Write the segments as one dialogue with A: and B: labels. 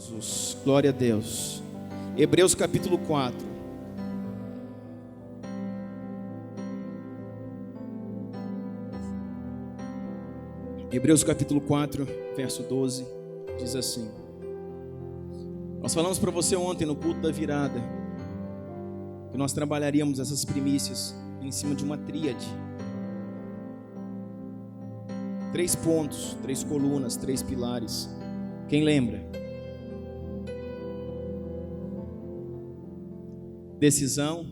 A: Jesus, glória a Deus. Hebreus capítulo 4. Hebreus capítulo 4, verso 12, diz assim. Nós falamos para você ontem no culto da virada que nós trabalharíamos essas primícias em cima de uma tríade. 3 pontos, 3 colunas, 3 pilares. Quem lembra? Decisão,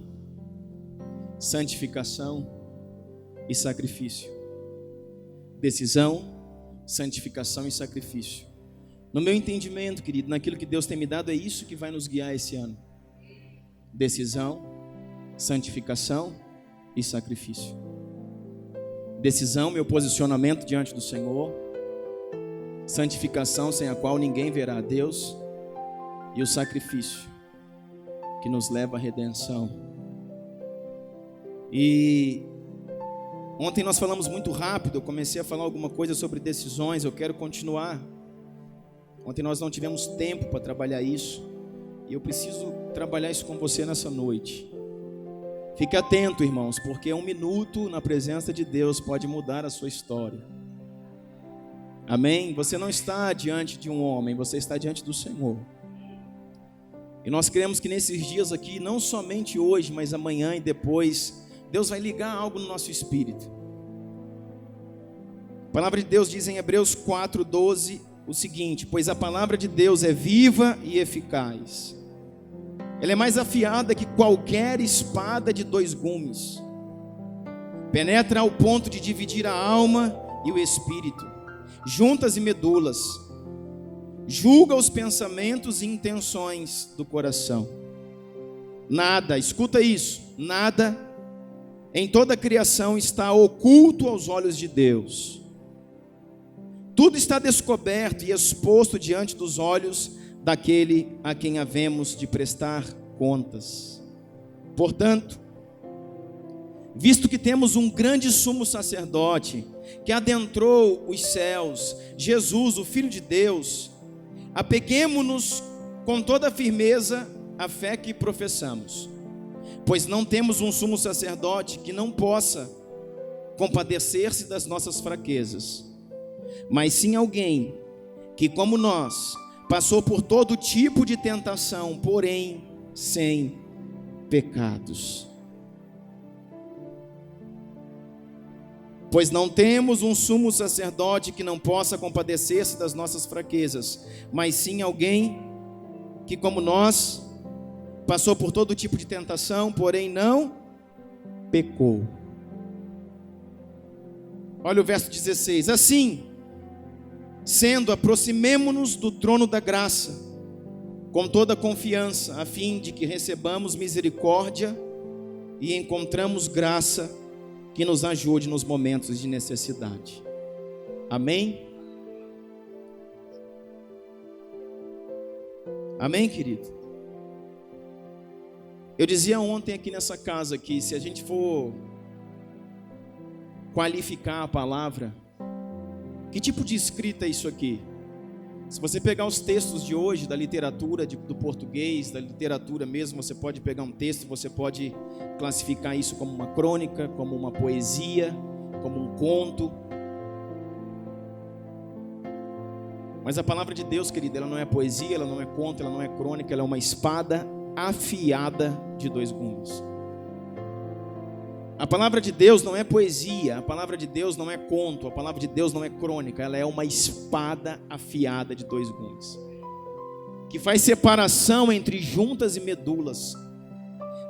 A: santificação e sacrifício. Decisão, santificação e sacrifício. No meu entendimento, querido, naquilo que Deus tem me dado, é isso que vai nos guiar esse ano. Decisão, santificação e sacrifício. Decisão, meu posicionamento diante do Senhor. Santificação, sem a qual ninguém verá a Deus. E o sacrifício, que nos leva à redenção. E ontem nós falamos muito rápido, eu comecei a falar alguma coisa sobre decisões, eu quero continuar. Ontem nós não tivemos tempo para trabalhar isso, e eu preciso trabalhar isso com você nessa noite. Fique atento, irmãos, porque 1 minuto na presença de Deus pode mudar a sua história. Amém? Você não está diante de um homem, você está diante do Senhor. E nós queremos que nesses dias aqui, não somente hoje, mas amanhã e depois, Deus vai ligar algo no nosso espírito. A palavra de Deus diz em Hebreus 4:12 o seguinte: pois a palavra de Deus é viva e eficaz. Ela é mais afiada que qualquer espada de 2 gumes. Penetra ao ponto de dividir a alma e o espírito, juntas e medulas. Julga os pensamentos e intenções do coração. Nada, escuta isso, nada em toda a criação está oculto aos olhos de Deus. Tudo está descoberto e exposto diante dos olhos daquele a quem havemos de prestar contas. Portanto, visto que temos um grande sumo sacerdote que adentrou os céus, Jesus, o Filho de Deus, apeguemo-nos com toda a firmeza à fé que professamos, pois não temos um sumo sacerdote que não possa compadecer-se das nossas fraquezas, mas sim alguém que, como nós, passou por todo tipo de tentação, porém sem pecados. Pois não temos um sumo sacerdote que não possa compadecer-se das nossas fraquezas, mas sim alguém que, como nós, passou por todo tipo de tentação, porém não pecou. Olha o verso 16. Assim, sendo, aproximemo-nos do trono da graça, com toda confiança, a fim de que recebamos misericórdia e encontramos graça que nos ajude nos momentos de necessidade. Amém? Amém, querido? Eu dizia ontem aqui nessa casa que se a gente for qualificar a palavra, que tipo de escrita é isso aqui? Se você pegar os textos de hoje, da literatura, do português, da literatura mesmo, você pode pegar um texto, você pode classificar isso como uma crônica, como uma poesia, como um conto. Mas a palavra de Deus, querida, ela não é poesia, ela não é conto, ela não é crônica, ela é uma espada afiada de 2 gumes. A palavra de Deus não é poesia, a palavra de Deus não é conto, a palavra de Deus não é crônica, ela é uma espada afiada de 2 gumes, que faz separação entre juntas e medulas,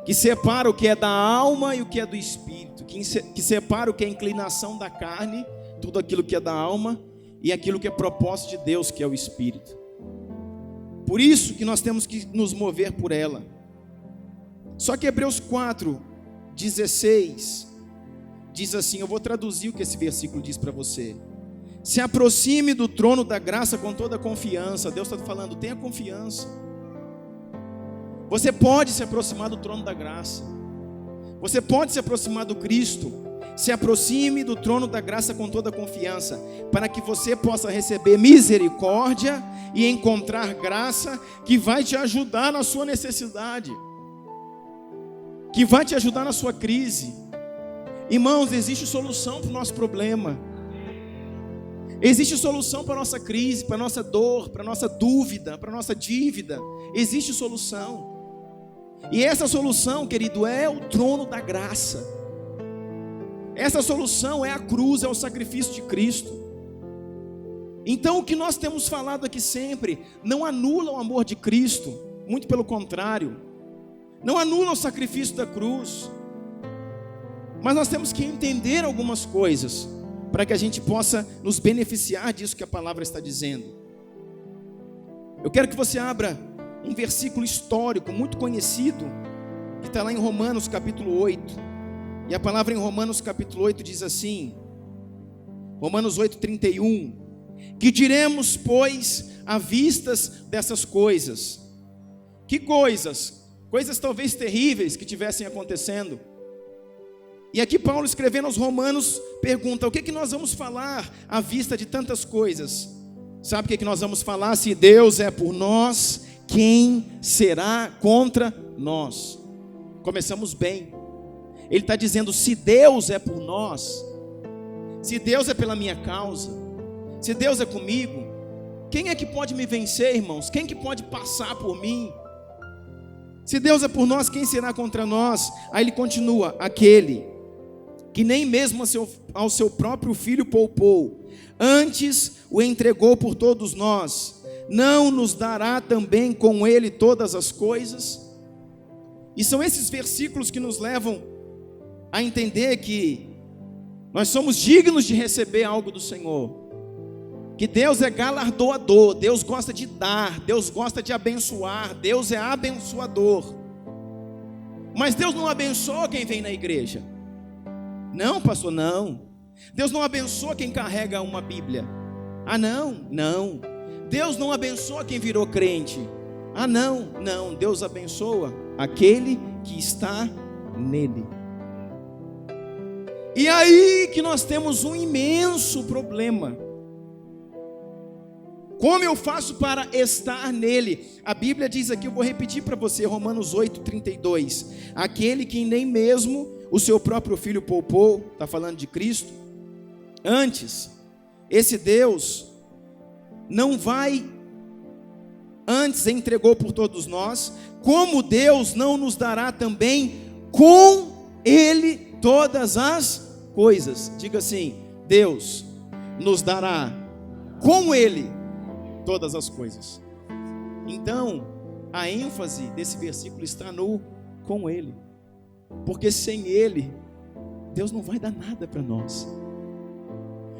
A: que separa o que é da alma e o que é do espírito, que separa o que é inclinação da carne, tudo aquilo que é da alma, e aquilo que é propósito de Deus, que é o espírito. Por isso que nós temos que nos mover por ela. Só que Hebreus 4:16 diz assim, eu vou traduzir o que esse versículo diz para você. Se aproxime do trono da graça com toda confiança. Deus está falando, tenha confiança. Você pode se aproximar do trono da graça. Você pode se aproximar do Cristo se aproxime do trono da graça com toda confiança, para que você possa receber misericórdia e encontrar graça que vai te ajudar na sua necessidade, que vai te ajudar na sua crise. Irmãos, existe solução para o nosso problema. Existe solução para a nossa crise, para a nossa dor, para a nossa dúvida, para a nossa dívida. Existe solução. E essa solução, querido, é o trono da graça. Essa solução é a cruz, é o sacrifício de Cristo. Então o que nós temos falado aqui sempre, não anula o amor de Cristo, muito pelo contrário. Não anula o sacrifício da cruz. Mas nós temos que entender algumas coisas, para que a gente possa nos beneficiar disso que a palavra está dizendo. Eu quero que você abra um versículo histórico muito conhecido, que está lá em Romanos capítulo 8. E a palavra em Romanos capítulo 8 diz assim, Romanos 8:31, que diremos, pois, à vistas dessas coisas? Que coisas? Coisas talvez terríveis que tivessem acontecendo. E aqui Paulo, escrevendo aos Romanos, pergunta: o que nós vamos falar à vista de tantas coisas? Sabe o que nós vamos falar? Se Deus é por nós, quem será contra nós? Começamos bem. Ele está dizendo: se Deus é por nós, se Deus é pela minha causa, se Deus é comigo, quem é que pode me vencer, irmãos? Quem que pode passar por mim? Se Deus é por nós, quem será contra nós? Aí ele continua: aquele que nem mesmo ao seu próprio filho poupou, antes o entregou por todos nós, não nos dará também com ele todas as coisas? E são esses versículos que nos levam a entender que nós somos dignos de receber algo do Senhor, que Deus é galardoador, Deus gosta de dar, Deus gosta de abençoar, Deus é abençoador. Mas Deus não abençoa quem vem na igreja. Não, pastor, não. Deus não abençoa quem carrega uma Bíblia. Ah, não, não. Deus não abençoa quem virou crente. Ah, não, não. Deus abençoa aquele que está nele. E aí que nós temos um imenso problema. Como eu faço para estar nele? A Bíblia diz aqui, eu vou repetir para você, Romanos 8:32. Aquele que nem mesmo o seu próprio filho poupou, está falando de Cristo. Antes, esse Deus não vai, antes entregou por todos nós, como Deus não nos dará também com ele todas as coisas? Diga assim: Deus nos dará com ele todas as coisas. Então, a ênfase desse versículo está no com ele. Porque sem ele, Deus não vai dar nada para nós.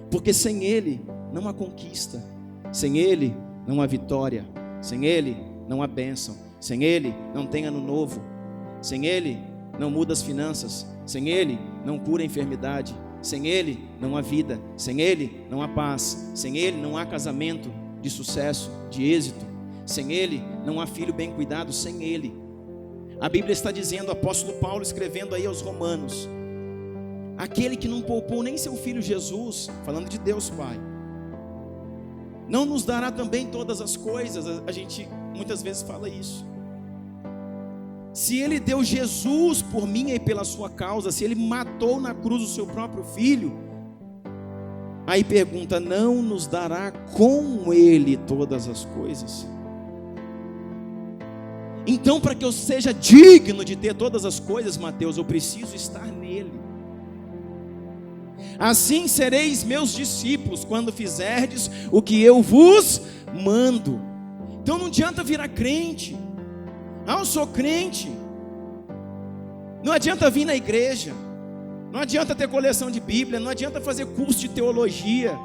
A: Porque sem ele, não há conquista. Sem ele, não há vitória. Sem ele, não há bênção. Sem ele, não tem ano novo. Sem ele, não muda as finanças. Sem ele, não cura a enfermidade. Sem ele, não há vida. Sem ele, não há paz. Sem ele, não há casamento de sucesso, de êxito. Sem ele, não há filho bem cuidado. Sem ele. A Bíblia está dizendo, o apóstolo Paulo escrevendo aí aos Romanos: aquele que não poupou nem seu filho Jesus, falando de Deus Pai, não nos dará também todas as coisas? A gente muitas vezes fala isso. Se ele deu Jesus por mim e pela sua causa, se ele matou na cruz o seu próprio filho, aí pergunta: não nos dará com ele todas as coisas? Então, para que eu seja digno de ter todas as coisas, Mateus, eu preciso estar nele. Assim sereis meus discípulos, quando fizerdes o que eu vos mando. Então não adianta virar crente. Ah, eu sou crente. Não adianta vir na igreja. Não adianta ter coleção de Bíblia. Não adianta fazer curso de teologia.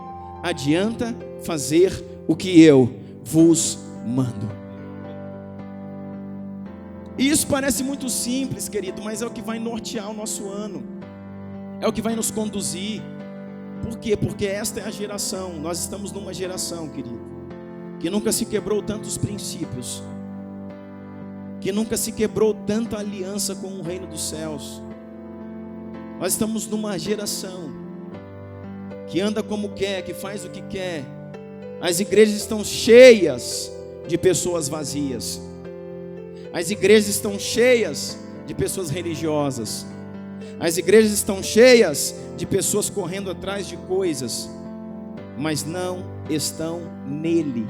A: Adianta fazer o que eu vos mando. E isso parece muito simples, querido, mas é o que vai nortear o nosso ano. É o que vai nos conduzir. Por quê? Porque esta é a geração. Nós estamos numa geração, querido, que nunca se quebrou tantos princípios, que nunca se quebrou tanta aliança com o reino dos céus, Nós estamos numa geração que anda como quer, que faz o que quer. As igrejas estão cheias de pessoas vazias. As igrejas estão cheias de pessoas religiosas. As igrejas estão cheias de pessoas correndo atrás de coisas, mas não estão nele.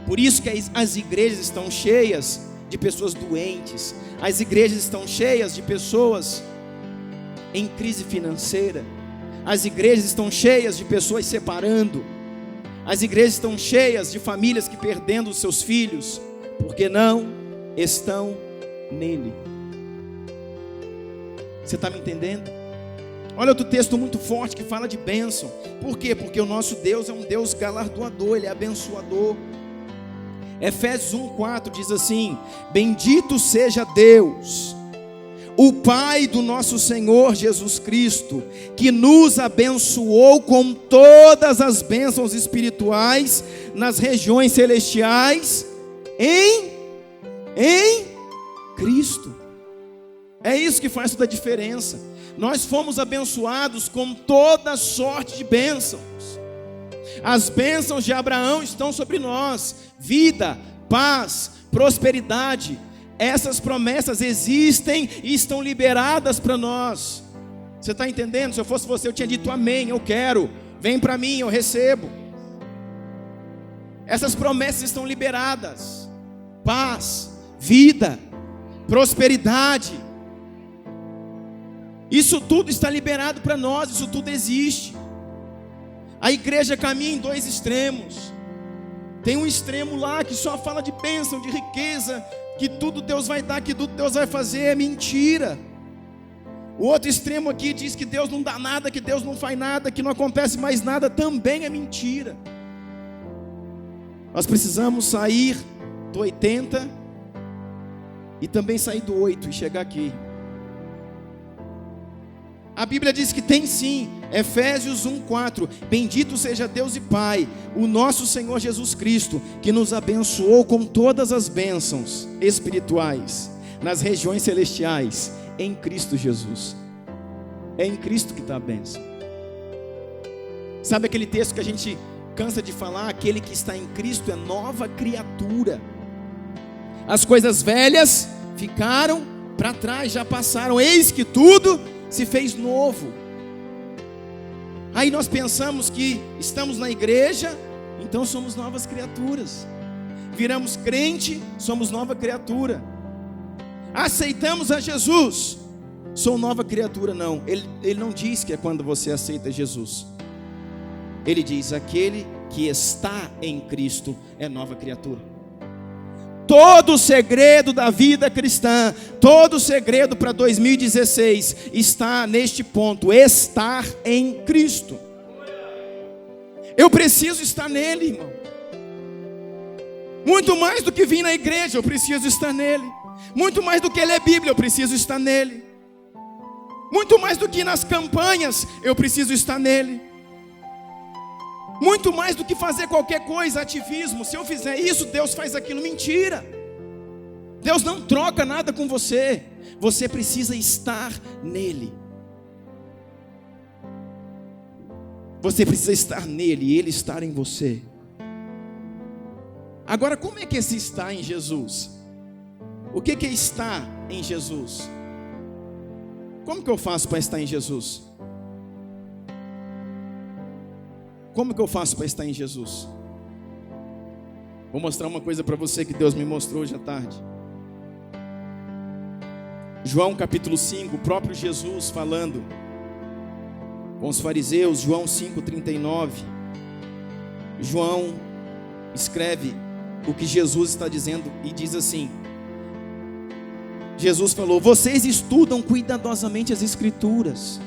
A: Por isso que as igrejas estão cheias de pessoas doentes. As igrejas estão cheias de pessoas em crise financeira. As igrejas estão cheias de pessoas separando. As igrejas estão cheias de famílias que perdendo os seus filhos, porque não estão nele. Você está me entendendo? Olha outro texto muito forte que fala de bênção. Por quê? Porque o nosso Deus é um Deus galardoador, Ele é abençoador. Efésios 1:4 diz assim: bendito seja Deus, o Pai do nosso Senhor Jesus Cristo, que nos abençoou com todas as bênçãos espirituais nas regiões celestiais em Cristo. É isso que faz toda a diferença. Nós fomos abençoados com toda sorte de bênçãos. As bênçãos de Abraão estão sobre nós: vida, paz, prosperidade. Essas promessas existem e estão liberadas para nós. Você está entendendo? Se eu fosse você, eu tinha dito amém, eu quero. Vem para mim, eu recebo. Essas promessas estão liberadas: paz, vida, prosperidade. Isso tudo está liberado para nós, isso tudo existe. A igreja caminha em dois extremos. Tem um extremo lá que só fala de bênção, de riqueza, que tudo Deus vai dar, que tudo Deus vai fazer. É mentira. O outro extremo aqui diz que Deus não dá nada, que Deus não faz nada, que não acontece mais nada. Também é mentira. Nós precisamos sair do 80 e também sair do 8 e chegar aqui. A Bíblia diz que tem sim. Efésios 1:4: bendito seja Deus e Pai, o nosso Senhor Jesus Cristo, que nos abençoou com todas as bênçãos espirituais nas regiões celestiais em Cristo Jesus. É em Cristo que está a bênção. Sabe aquele texto que a gente cansa de falar? Aquele que está em Cristo é nova criatura. As coisas velhas ficaram para trás, já passaram, eis que tudo se fez novo. Aí nós pensamos que estamos na igreja, então somos novas criaturas. Viramos crente, somos nova criatura. Aceitamos a Jesus, sou nova criatura. Não, ele não diz que é quando você aceita Jesus. Ele diz: aquele que está em Cristo é nova criatura. Todo o segredo da vida cristã, todo o segredo para 2016 está neste ponto: estar em Cristo. Eu preciso estar nele, irmão. Muito mais do que vir na igreja, eu preciso estar nele. Muito mais do que ler Bíblia, eu preciso estar nele. Muito mais do que ir nas campanhas, eu preciso estar nele. Muito mais do que fazer qualquer coisa, ativismo. Se eu fizer isso, Deus faz aquilo. Mentira. Deus não troca nada com você. Você precisa estar nele. Você precisa estar nele e ele estar em você. Agora, como é que é esse estar em Jesus? O que é estar em Jesus? Como que eu faço para estar em Jesus? Como que eu faço para estar em Jesus? Vou mostrar uma coisa para você que Deus me mostrou hoje à tarde. João capítulo 5, o próprio Jesus falando com os fariseus. João 5:39. João escreve o que Jesus está dizendo e diz assim: Jesus falou: vocês estudam cuidadosamente as Escrituras,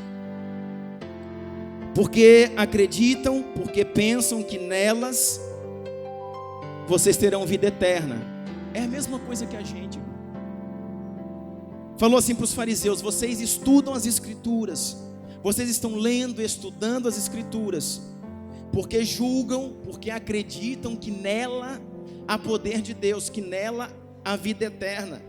A: porque acreditam, porque pensam que nelas vocês terão vida eterna. É a mesma coisa que a gente, irmão. Falou assim para os fariseus: vocês estudam as Escrituras, vocês estão lendo, estudando as Escrituras, porque julgam, porque acreditam que nela há poder de Deus, que nela há vida eterna.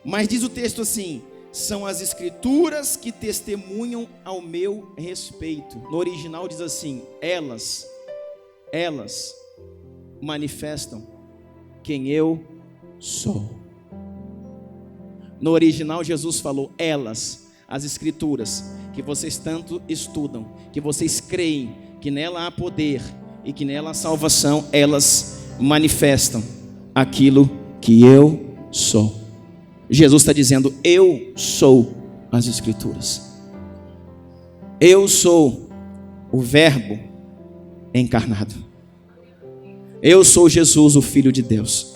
A: Mas diz o texto assim: são as escrituras que testemunham ao meu respeito. No original diz assim: elas manifestam quem eu sou. No original Jesus falou: elas, as escrituras que vocês tanto estudam, que vocês creem que nela há poder e que nela há salvação, elas manifestam aquilo que eu sou. Jesus está dizendo: eu sou as escrituras. Eu sou o Verbo encarnado. Eu sou Jesus, o Filho de Deus.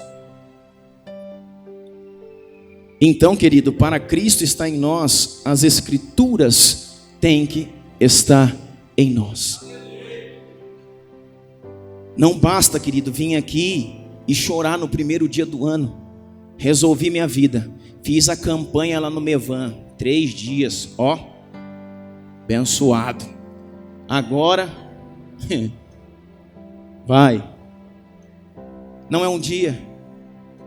A: Então, querido, para Cristo estar em nós, as escrituras têm que estar em nós. Não basta, querido, vir aqui e chorar no primeiro dia do ano. Resolvi minha vida. Fiz a campanha lá no Mevan, 3 dias, ó, abençoado. Agora, vai. Não é um dia,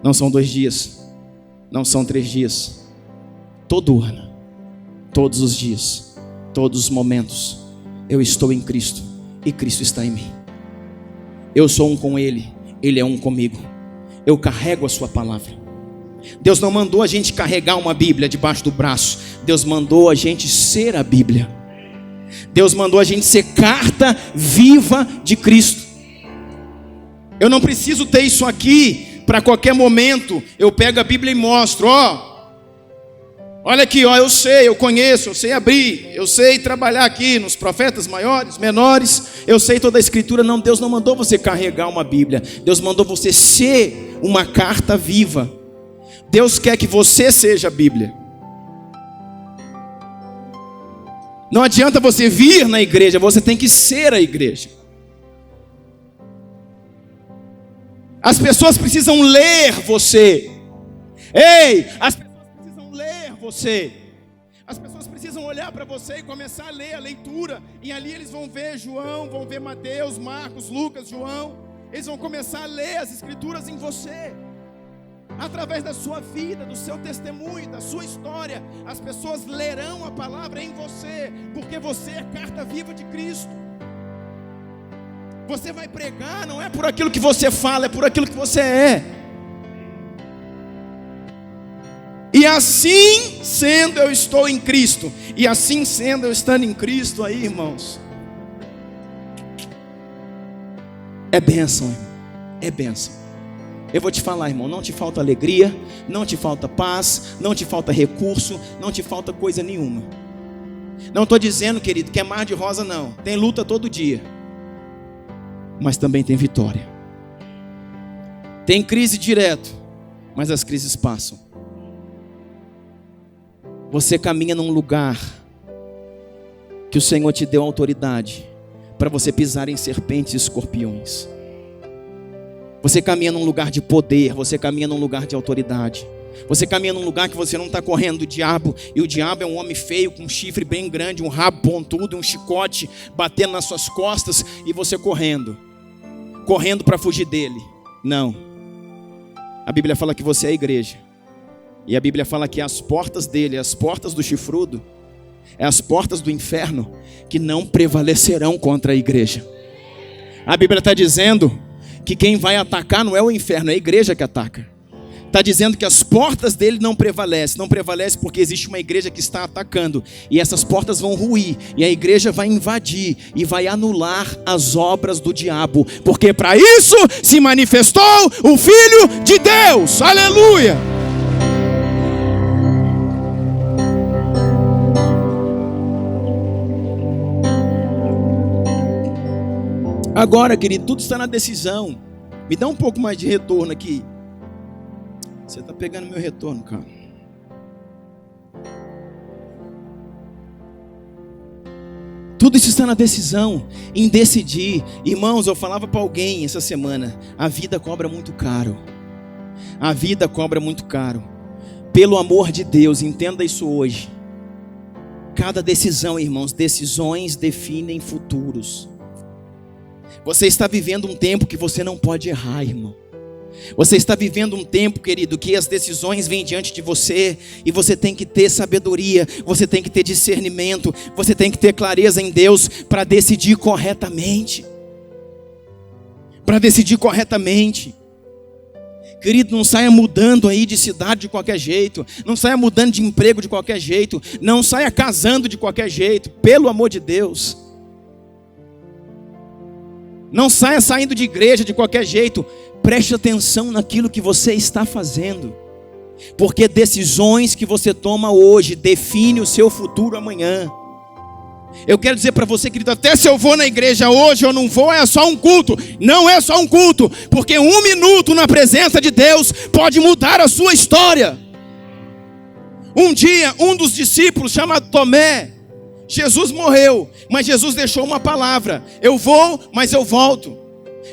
A: não são 2 dias, não são 3 dias. Todo ano, todos os dias, todos os momentos, eu estou em Cristo e Cristo está em mim. Eu sou um com Ele, Ele é um comigo. Eu carrego a sua palavra. Deus não mandou a gente carregar uma Bíblia debaixo do braço. Deus mandou a gente ser a Bíblia. Deus mandou a gente ser carta viva de Cristo. Eu não preciso ter isso aqui para qualquer momento eu pego a Bíblia e mostro: ó, olha aqui, ó, eu sei, eu conheço, eu sei abrir, eu sei trabalhar aqui nos profetas maiores, menores, eu sei toda a escritura. Não, Deus não mandou você carregar uma Bíblia. Deus mandou você ser uma carta viva. Deus quer que você seja a Bíblia. Não adianta você vir na igreja, você tem que ser a igreja. As pessoas precisam ler você. Ei, as pessoas precisam ler você. As pessoas precisam olhar para você e começar a ler a leitura. E ali eles vão ver João, vão ver Mateus, Marcos, Lucas, João. Eles vão começar a ler as escrituras em você. Através da sua vida, do seu testemunho, da sua história, as pessoas lerão a palavra em você, porque você é carta viva de Cristo. Você vai pregar, não é por aquilo que você fala, é por aquilo que você é. E assim sendo, eu estou em Cristo. E assim sendo, eu estando em Cristo aí, irmãos, é bênção, irmão. É bênção. Eu vou te falar, irmão, não te falta alegria, não te falta paz, não te falta recurso, não te falta coisa nenhuma. Não estou dizendo, querido, que é mar de rosa, não. Tem luta todo dia, mas também tem vitória. Tem crise direto, mas as crises passam. Você caminha num lugar que o Senhor te deu autoridade para você pisar em serpentes e escorpiões. Você caminha num lugar de poder, você caminha num lugar de autoridade. Você caminha num lugar que você não está correndo do diabo. E o diabo é um homem feio, com um chifre bem grande, um rabo pontudo, um chicote batendo nas suas costas. E você correndo para fugir dele. Não. A Bíblia fala que você é a igreja. E a Bíblia fala que as portas dele, as portas do chifrudo, é as portas do inferno que não prevalecerão contra a igreja. A Bíblia está dizendo que quem vai atacar não é o inferno, é a igreja que ataca. Está dizendo que as portas dele não prevalecem porque existe uma igreja que está atacando. E essas portas vão ruir, e a igreja vai invadir e vai anular as obras do diabo. Porque para isso se manifestou o Filho de Deus. Aleluia! Agora, querido, tudo está na decisão. Me dá um pouco mais de retorno aqui. Você está pegando meu retorno, cara. Tudo isso está na decisão, em decidir. Irmãos, eu falava para alguém essa semana: a vida cobra muito caro. A vida cobra muito caro. Pelo amor de Deus, entenda isso hoje. Cada decisão, irmãos, decisões definem futuros. Você está vivendo um tempo que você não pode errar, irmão. Você está vivendo um tempo, querido, que as decisões vêm diante de você e você tem que ter sabedoria, você tem que ter discernimento, você tem que ter clareza em Deus para decidir corretamente. Para decidir corretamente. Querido, não saia mudando aí de cidade de qualquer jeito, não saia mudando de emprego de qualquer jeito, não saia casando de qualquer jeito, pelo amor de Deus. Não saia saindo de igreja de qualquer jeito. Preste atenção naquilo que você está fazendo, porque decisões que você toma hoje definem o seu futuro amanhã. Eu quero dizer para você, querido, até se eu vou na igreja hoje ou não vou, é só um culto. Não é só um culto, porque 1 minuto na presença de Deus pode mudar a sua história. Um dia, um dos discípulos, chamado Tomé, Jesus morreu, mas Jesus deixou uma palavra: eu vou, mas eu volto.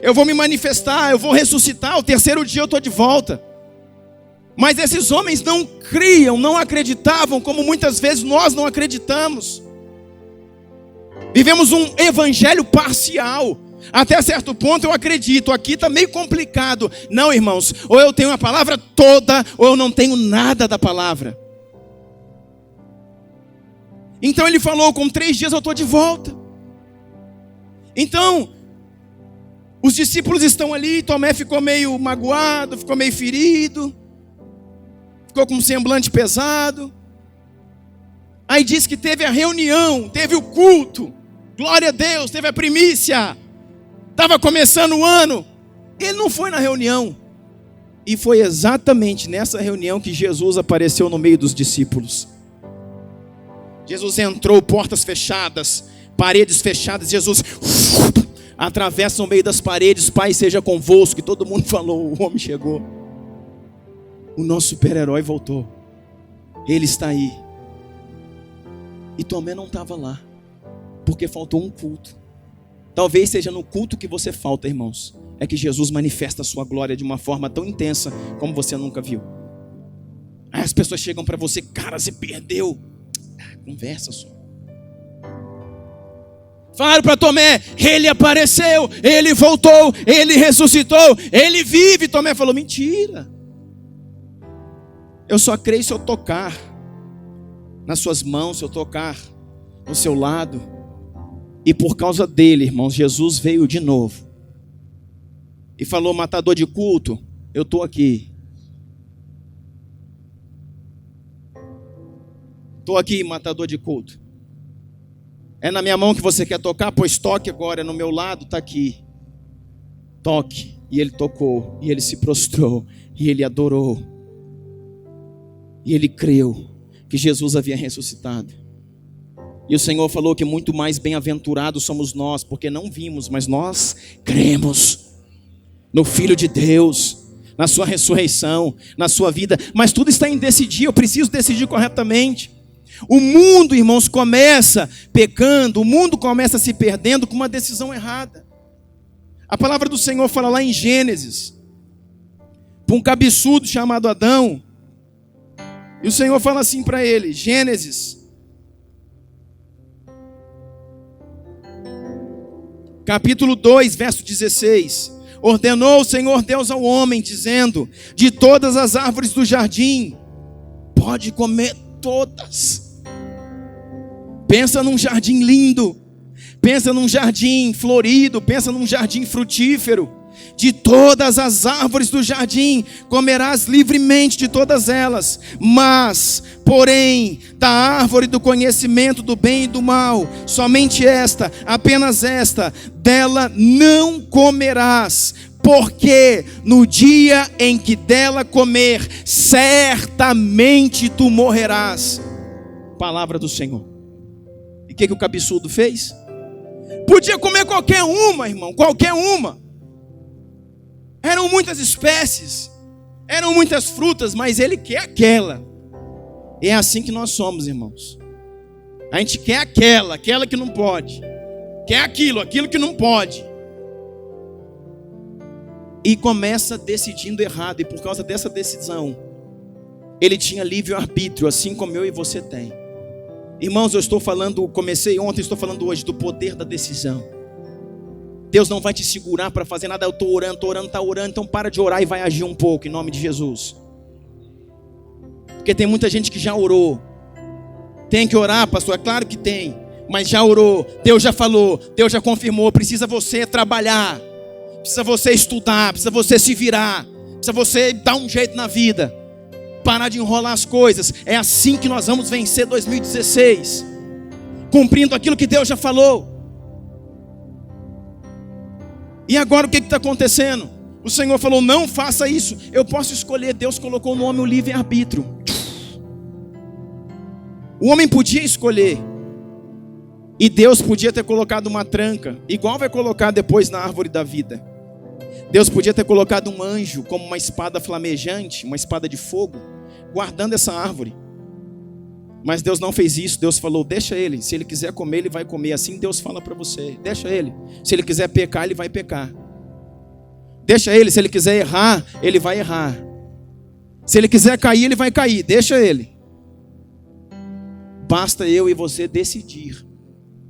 A: Eu vou me manifestar, eu vou ressuscitar, o 3º dia eu estou de volta. Mas esses homens não criam, não acreditavam, como muitas vezes nós não acreditamos. Vivemos um evangelho parcial. Até certo ponto eu acredito, aqui está meio complicado. Não, irmãos, ou eu tenho a palavra toda, ou eu não tenho nada da palavra. Então ele falou, com 3 dias eu estou de volta. Então, os discípulos estão ali, Tomé ficou meio magoado, ficou meio ferido, ficou com um semblante pesado. Aí diz que teve a reunião, teve o culto, glória a Deus, teve a primícia, estava começando o ano. Ele não foi na reunião, e foi exatamente nessa reunião que Jesus apareceu no meio dos discípulos. Jesus entrou, portas fechadas, paredes fechadas, Jesus atravessa o meio das paredes, Pai seja convosco, e todo mundo falou, o homem chegou. O nosso super-herói voltou, ele está aí. E Tomé não estava lá, porque faltou um culto. Talvez seja no culto que você falta, irmãos, é que Jesus manifesta a sua glória de uma forma tão intensa, como você nunca viu. Aí as pessoas chegam para você, cara, você perdeu. Conversa só. Falaram para Tomé, ele apareceu, ele voltou, ele ressuscitou, ele vive. Tomé falou, mentira. Eu só creio se eu tocar nas suas mãos, se eu tocar no seu lado. E por causa dele, irmãos, Jesus veio de novo e falou, matador de culto, eu estou aqui. Estou aqui, matador de culto. É na minha mão que você quer tocar? Pois toque agora, é no meu lado, está aqui. Toque. E ele tocou, e ele se prostrou, e ele adorou. E ele creu que Jesus havia ressuscitado. E o Senhor falou que muito mais bem-aventurados somos nós, porque não vimos, mas nós cremos no Filho de Deus, na sua ressurreição, na sua vida. Mas tudo está em decidir, eu preciso decidir corretamente. O mundo, irmãos, começa pecando, o mundo começa se perdendo com uma decisão errada. A palavra do Senhor fala lá em Gênesis, para um cabeçudo chamado Adão, e o Senhor fala assim para ele, Gênesis, capítulo 2, verso 16, ordenou o Senhor Deus ao homem, dizendo, de todas as árvores do jardim, pode comer todas. Pensa num jardim lindo, pensa num jardim florido, pensa num jardim frutífero. De todas as árvores do jardim comerás livremente de todas elas, mas, porém, da árvore do conhecimento do bem e do mal, somente esta, apenas esta, dela não comerás, porque no dia em que dela comer, certamente tu morrerás. Palavra do Senhor. E o que o cabeçudo fez? Podia comer qualquer uma, irmão, qualquer uma. Eram muitas espécies, eram muitas frutas, mas ele quer aquela. É assim que nós somos, irmãos. A gente quer aquela que não pode. Quer aquilo que não pode. E começa decidindo errado. E por causa dessa decisão, ele tinha livre-arbítrio, assim como eu e você tem. Irmãos, eu estou falando, comecei ontem, estou falando hoje do poder da decisão. Deus não vai te segurar para fazer nada. Eu estou orando, está orando. Então para de orar e vai agir um pouco, em nome de Jesus. Porque tem muita gente que já orou. Tem que orar, pastor? É claro que tem. Mas já orou, Deus já falou, Deus já confirmou. Precisa você trabalhar, precisa você estudar, precisa você se virar, precisa você dar um jeito na vida, parar de enrolar as coisas. É assim que nós vamos vencer 2016, cumprindo aquilo que Deus já falou. E agora o que está acontecendo? O Senhor falou, não faça isso. Eu posso escolher. Deus colocou no homem o livre-arbítrio. O homem podia escolher. E Deus podia ter colocado uma tranca, igual vai colocar depois na árvore da vida. Deus podia ter colocado um anjo como uma espada flamejante, uma espada de fogo, guardando essa árvore. Mas Deus não fez isso. Deus falou, deixa ele. Se ele quiser comer, ele vai comer. Assim Deus fala para você, deixa ele. Se ele quiser pecar, ele vai pecar. Deixa ele. Se ele quiser errar, ele vai errar. Se ele quiser cair, ele vai cair. Deixa ele. Basta eu e você decidir.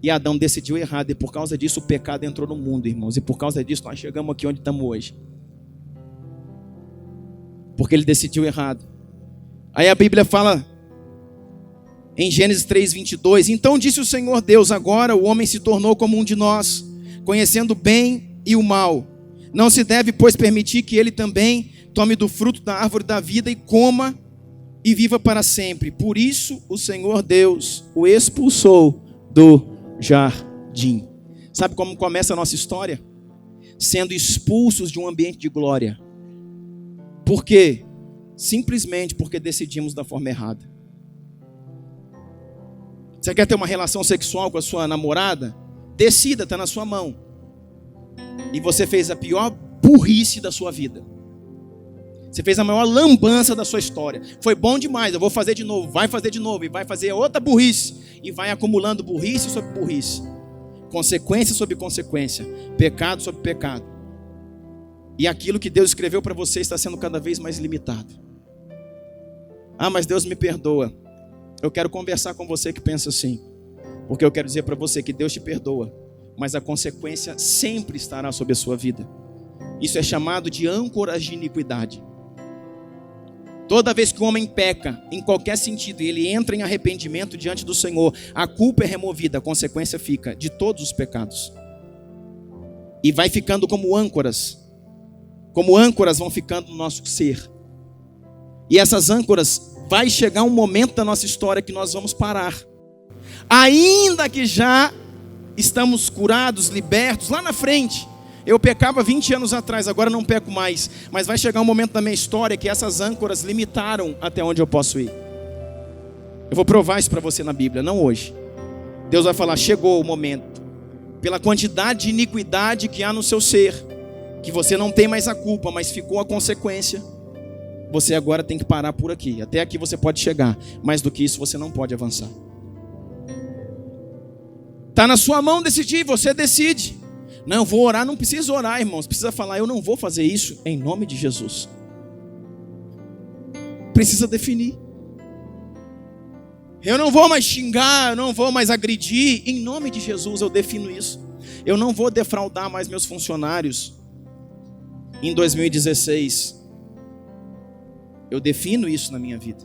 A: E Adão decidiu errado, e por causa disso o pecado entrou no mundo, irmãos. E por causa disso nós chegamos aqui onde estamos hoje. Porque ele decidiu errado. Aí a Bíblia fala em Gênesis 3:22, então disse o Senhor Deus, agora o homem se tornou como um de nós, conhecendo o bem e o mal. Não se deve, pois, permitir que ele também tome do fruto da árvore da vida e coma e viva para sempre. Por isso o Senhor Deus o expulsou do jardim. Sabe como começa a nossa história? Sendo expulsos de um ambiente de glória. Por quê? Simplesmente porque decidimos da forma errada. Você quer ter uma relação sexual com a sua namorada? Decida, está na sua mão. E você fez a pior burrice da sua vida. Você fez a maior lambança da sua história. Foi bom demais, eu vou fazer de novo. Vai fazer de novo e vai fazer outra burrice. E vai acumulando burrice sobre burrice. Consequência sobre consequência. Pecado sobre pecado. E aquilo que Deus escreveu para você está sendo cada vez mais limitado. Ah, mas Deus me perdoa. Eu quero conversar com você que pensa assim. Porque eu quero dizer para você que Deus te perdoa. Mas a consequência sempre estará sobre a sua vida. Isso é chamado de âncoras de iniquidade. Toda vez que o homem peca, em qualquer sentido, e ele entra em arrependimento diante do Senhor, a culpa é removida, a consequência fica de todos os pecados. E vai ficando como âncoras. Como âncoras vão ficando no nosso ser. E essas âncoras, vai chegar um momento da nossa história que nós vamos parar. Ainda que já estamos curados, libertos, lá na frente. Eu pecava 20 anos atrás, agora não peco mais. Mas vai chegar um momento da minha história que essas âncoras limitaram até onde eu posso ir. Eu vou provar isso para você na Bíblia, não hoje. Deus vai falar, chegou o momento. Pela quantidade de iniquidade que há no seu ser, que você não tem mais a culpa, mas ficou a consequência. Você agora tem que parar por aqui. Até aqui você pode chegar. Mais do que isso você não pode avançar. Está na sua mão decidir, você decide. Não, eu vou orar, não precisa orar, irmãos. Precisa falar, eu não vou fazer isso em nome de Jesus. Precisa definir. Eu não vou mais xingar, eu não vou mais agredir. Em nome de Jesus eu defino isso. Eu não vou defraudar mais meus funcionários em 2016. Eu defino isso na minha vida.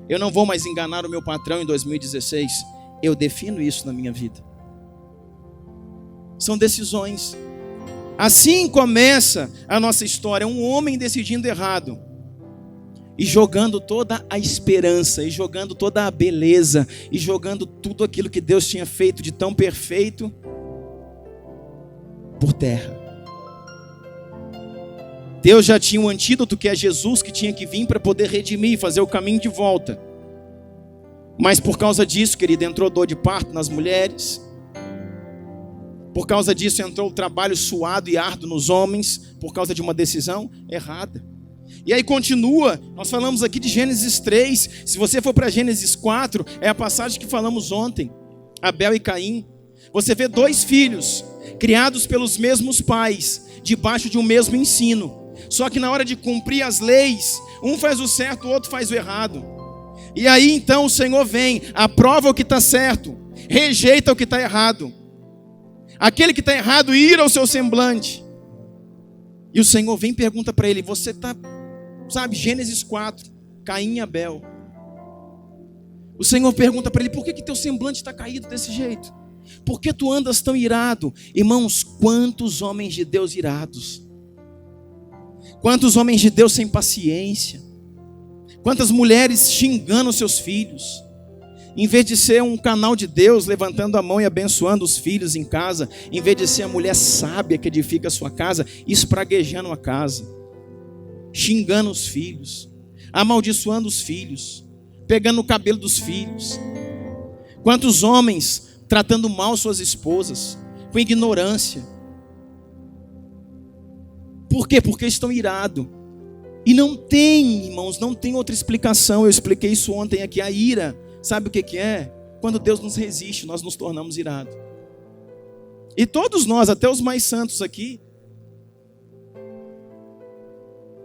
A: Eu não vou mais enganar o meu patrão em 2016. Eu defino isso na minha vida. São decisões. Assim começa a nossa história. Um homem decidindo errado. E jogando toda a esperança. E jogando toda a beleza. E jogando tudo aquilo que Deus tinha feito de tão perfeito por terra. Deus já tinha um antídoto que é Jesus, que tinha que vir para poder redimir e fazer o caminho de volta. Mas por causa disso, querido, entrou dor de parto nas mulheres. Por causa disso entrou o trabalho suado e árduo nos homens, por causa de uma decisão errada. E aí continua, nós falamos aqui de Gênesis 3, se você for para Gênesis 4, é a passagem que falamos ontem, Abel e Caim. Você vê dois filhos, criados pelos mesmos pais, debaixo de um mesmo ensino. Só que na hora de cumprir as leis, um faz o certo, o outro faz o errado. E aí então o Senhor vem, aprova o que está certo, rejeita o que está errado. Aquele que está errado, ira ao seu semblante. E o Senhor vem e pergunta para ele, você está, sabe, Gênesis 4, Caim e Abel. O Senhor pergunta para ele, por que teu semblante está caído desse jeito? Por que tu andas tão irado? Irmãos, quantos homens de Deus irados? Quantos homens de Deus sem paciência? Quantas mulheres xingando seus filhos? Em vez de ser um canal de Deus, levantando a mão e abençoando os filhos em casa, em vez de ser a mulher sábia que edifica a sua casa, espraguejando a casa, xingando os filhos, amaldiçoando os filhos, pegando o cabelo dos filhos. Quantos homens tratando mal suas esposas, com ignorância. Por quê? Porque estão irados. E não tem, irmãos, não tem outra explicação. Eu expliquei isso ontem aqui. A ira, sabe o que é? Quando Deus nos resiste, nós nos tornamos irados. E todos nós, até os mais santos aqui,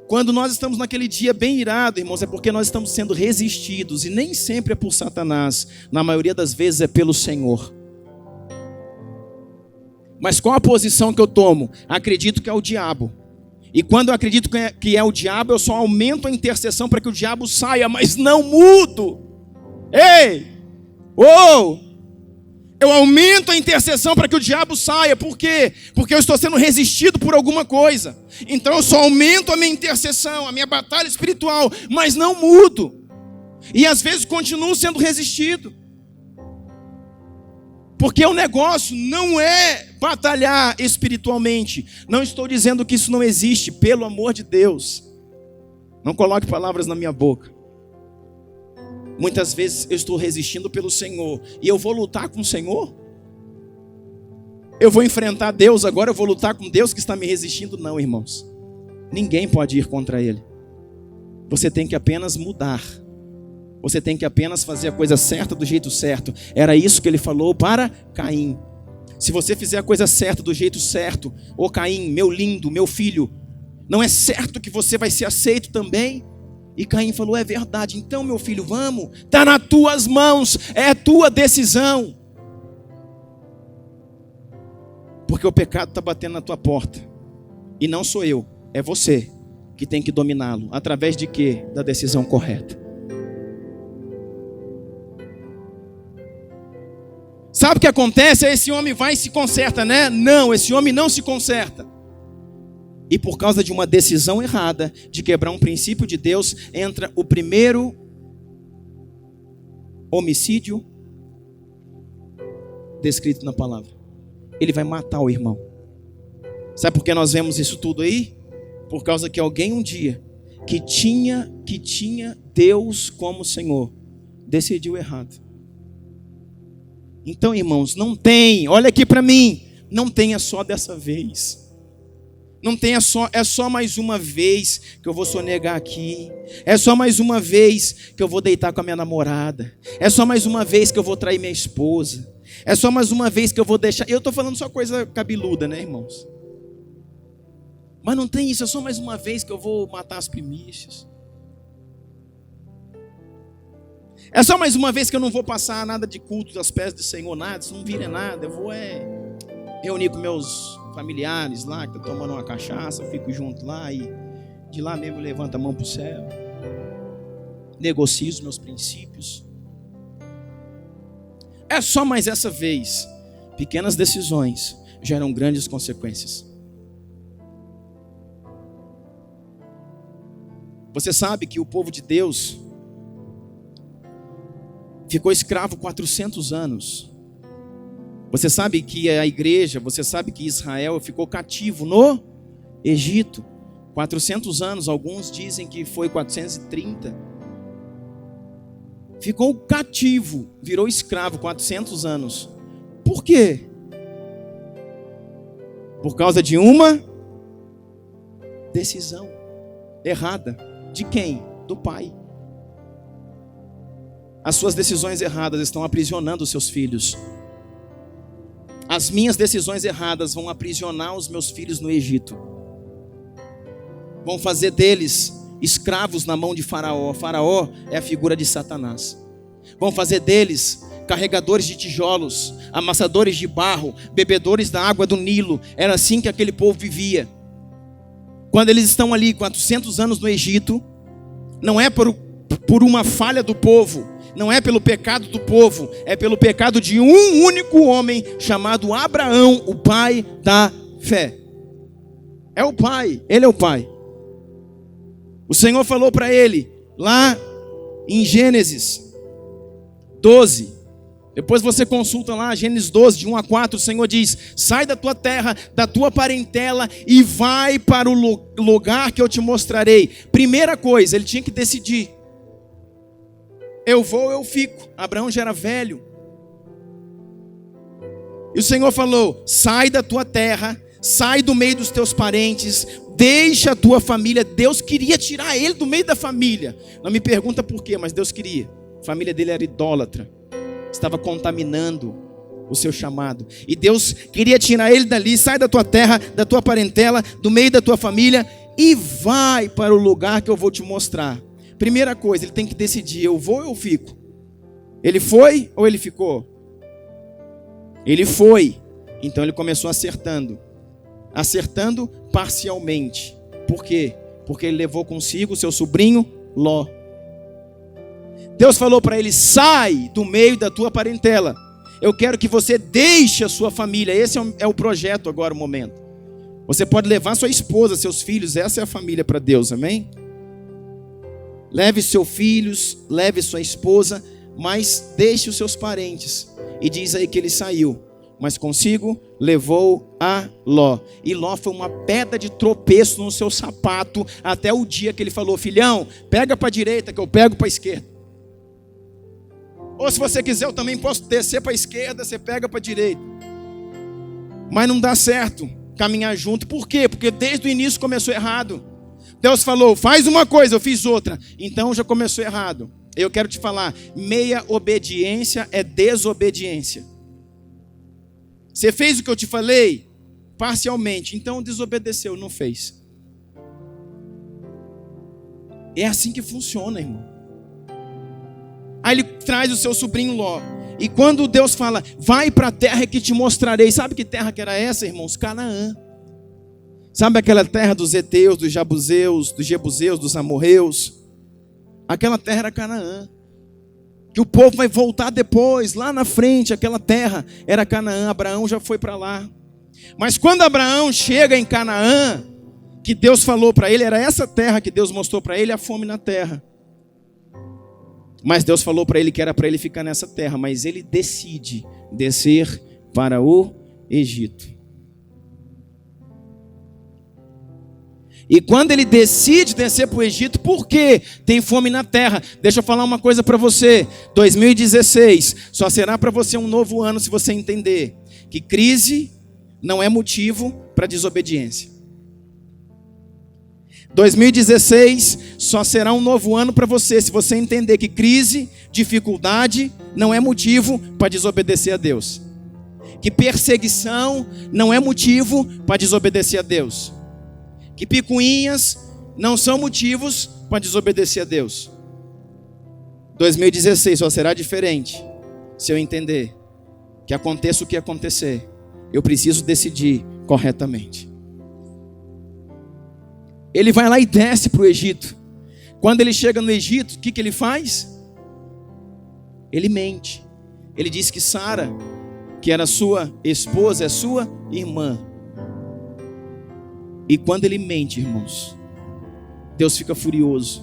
A: quando nós estamos naquele dia bem irado, irmãos, é porque nós estamos sendo resistidos. E nem sempre é por Satanás. Na maioria das vezes é pelo Senhor. Mas qual a posição que eu tomo? Acredito que é o diabo. E quando eu acredito que é o diabo, eu só aumento a intercessão para que o diabo saia, mas não mudo. Ei! Eu aumento a intercessão para que o diabo saia. Por quê? Porque eu estou sendo resistido por alguma coisa. Então eu só aumento a minha intercessão, a minha batalha espiritual, mas não mudo. E às vezes continuo sendo resistido. Porque o negócio não é batalhar espiritualmente. Não estou dizendo que isso não existe, pelo amor de Deus. Não coloque palavras na minha boca. Muitas vezes eu estou resistindo pelo Senhor. E eu vou lutar com o Senhor? Eu vou enfrentar Deus agora, eu vou lutar com Deus que está me resistindo? Não, irmãos. Ninguém pode ir contra Ele. Você tem que apenas mudar. Você tem que apenas fazer a coisa certa do jeito certo. Era isso que ele falou para Caim. Se você fizer a coisa certa do jeito certo, ô Caim, meu lindo, meu filho, não é certo que você vai ser aceito também? E Caim falou, é verdade. Então, meu filho, vamos, está nas tuas mãos, é tua decisão. Porque o pecado está batendo na tua porta. E não sou eu, é você que tem que dominá-lo. Através de quê? Da decisão correta. Sabe o que acontece? Esse homem vai e se conserta, né? Não, esse homem não se conserta. E por causa de uma decisão errada, de quebrar um princípio de Deus, entra o primeiro homicídio descrito na palavra. Ele vai matar o irmão. Sabe por que nós vemos isso tudo aí? Por causa que alguém um dia, que tinha Deus como Senhor, decidiu errado. Então, irmãos, não tem, olha aqui para mim, não tenha só dessa vez. Não tenha só, é só mais uma vez que eu vou sonegar aqui. É só mais uma vez que eu vou deitar com a minha namorada. É só mais uma vez que eu vou trair minha esposa. É só mais uma vez que eu vou deixar. Eu estou falando só coisa cabeluda, né, irmãos? Mas não tem isso, é só mais uma vez que eu vou matar as primícias. É só mais uma vez que eu não vou passar nada de culto das pés do Senhor, nada, isso não vira nada. Eu vou reunir com meus familiares lá, que estão tomando uma cachaça, eu fico junto lá e de lá mesmo eu levanto a mão para o céu. Negocio os meus princípios. É só mais essa vez. Pequenas decisões geram grandes consequências. Você sabe que o povo de Deus ficou escravo 400 anos. Você sabe que a igreja, você sabe que Israel ficou cativo no Egito. 400 anos, alguns dizem que foi 430. Ficou cativo, virou escravo 400 anos. Por quê? Por causa de uma decisão errada. De quem? Do pai. As suas decisões erradas estão aprisionando os seus filhos. As minhas decisões erradas vão aprisionar os meus filhos no Egito. Vão fazer deles escravos na mão de Faraó. Faraó é a figura de Satanás. Vão fazer deles carregadores de tijolos, amassadores de barro, bebedores da água do Nilo. Era assim que aquele povo vivia. Quando eles estão ali 400 anos no Egito, não é por uma falha do povo, não é pelo pecado do povo, é pelo pecado de um único homem chamado Abraão, o pai da fé. É o pai, ele é o pai. O Senhor falou para ele, lá em Gênesis 12, depois você consulta lá, Gênesis 12, de 1 a 4, o Senhor diz: sai da tua terra, da tua parentela e vai para o lugar que eu te mostrarei. Primeira coisa, ele tinha que decidir. Eu vou, eu fico. Abraão já era velho. E o Senhor falou: sai da tua terra, sai do meio dos teus parentes, deixa a tua família. Deus queria tirar ele do meio da família. Não me pergunta por quê, mas Deus queria. A família dele era idólatra, estava contaminando o seu chamado. E Deus queria tirar ele dali. Sai da tua terra, da tua parentela, do meio da tua família e vai para o lugar que eu vou te mostrar. Primeira coisa, ele tem que decidir: eu vou ou eu fico? Ele foi ou ele ficou? Ele foi. Então ele começou acertando parcialmente. Por quê? Porque ele levou consigo o seu sobrinho Ló. Deus falou para ele: sai do meio da tua parentela. Eu quero que você deixe a sua família. Esse é o projeto agora, o momento. Você pode levar sua esposa, seus filhos. Essa é a família para Deus, amém? Leve seus filhos, leve sua esposa, mas deixe os seus parentes. E diz aí que ele saiu, mas consigo levou a Ló. E Ló foi uma pedra de tropeço no seu sapato, até o dia que ele falou: filhão, pega para a direita que eu pego para a esquerda. Ou se você quiser, eu também posso descer para a esquerda, você pega para a direita. Mas não dá certo caminhar junto. Por quê? Porque desde o início começou errado. Deus falou: faz uma coisa, eu fiz outra. Então já começou errado. Eu quero te falar, meia obediência é desobediência. Você fez o que eu te falei? Parcialmente. Então desobedeceu, não fez. É assim que funciona, irmão. Aí ele traz o seu sobrinho Ló. E quando Deus fala: vai para a terra que te mostrarei. Sabe que terra que era essa, irmãos? Canaã. Sabe aquela terra dos heteus, dos jebuseus, dos amorreus? Aquela terra era Canaã. Que o povo vai voltar depois, lá na frente, aquela terra era Canaã. Abraão já foi para lá. Mas quando Abraão chega em Canaã, que Deus falou para ele, era essa terra que Deus mostrou para ele, a fome na terra. Mas Deus falou para ele que era para ele ficar nessa terra, mas ele decide descer para o Egito. E quando ele decide descer para o Egito, por quê? Tem fome na terra. Deixa eu falar uma coisa para você. 2016 só será para você um novo ano se você entender que crise não é motivo para desobediência. 2016 só será um novo ano para você se você entender que crise, dificuldade não é motivo para desobedecer a Deus. Que perseguição não é motivo para desobedecer a Deus. Que picuinhas não são motivos para desobedecer a Deus. 2016 só será diferente se eu entender que aconteça o que acontecer, eu preciso decidir corretamente. Ele vai lá e desce para o Egito. Quando ele chega no Egito, o que ele faz? Ele mente. Ele diz que Sara, que era sua esposa, é sua irmã. E quando ele mente, irmãos, Deus fica furioso.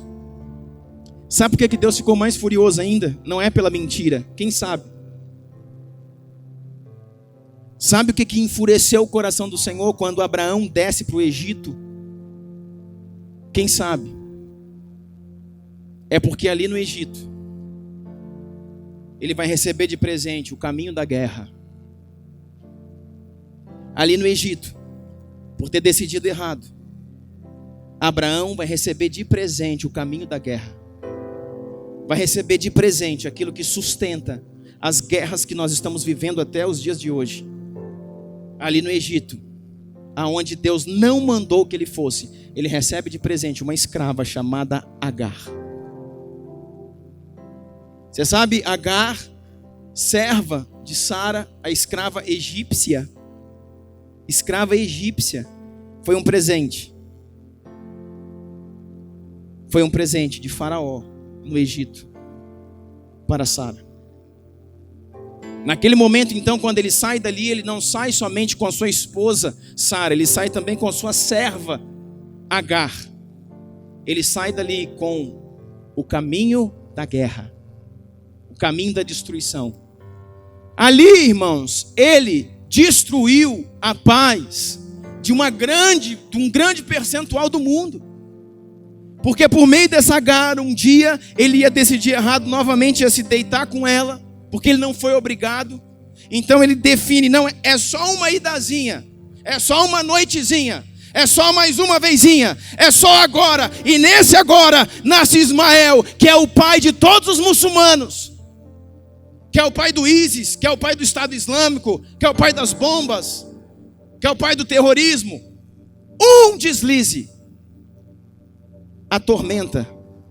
A: Sabe por que Deus ficou mais furioso ainda? Não é pela mentira. Quem sabe? Sabe o que enfureceu o coração do Senhor quando Abraão desce para o Egito? Quem sabe? É porque ali no Egito ele vai receber de presente o caminho da guerra. Ali no Egito, por ter decidido errado, Abraão vai receber de presente o caminho da guerra. Vai receber de presente aquilo que sustenta as guerras que nós estamos vivendo até os dias de hoje. Ali no Egito, aonde Deus não mandou que ele fosse, ele recebe de presente uma escrava chamada Agar. Você sabe, Agar serva de Sara, a escrava egípcia, foi um presente. Foi um presente de Faraó no Egito para Sara. Naquele momento, então, quando ele sai dali, ele não sai somente com a sua esposa Sara, ele sai também com a sua serva Agar. Ele sai dali com o caminho da guerra, o caminho da destruição. Ali, irmãos, ele destruiu a paz de um grande percentual do mundo. Porque por meio dessa Agar, um dia ele ia decidir errado novamente, ia se deitar com ela, porque ele não foi obrigado. Então ele define, não, é só uma idazinha, é só uma noitezinha, é só mais uma vezinha, é só agora. E nesse agora nasce Ismael, que é o pai de todos os muçulmanos, que é o pai do ISIS, que é o pai do Estado Islâmico, que é o pai das bombas, que é o pai do terrorismo. Um deslize atormenta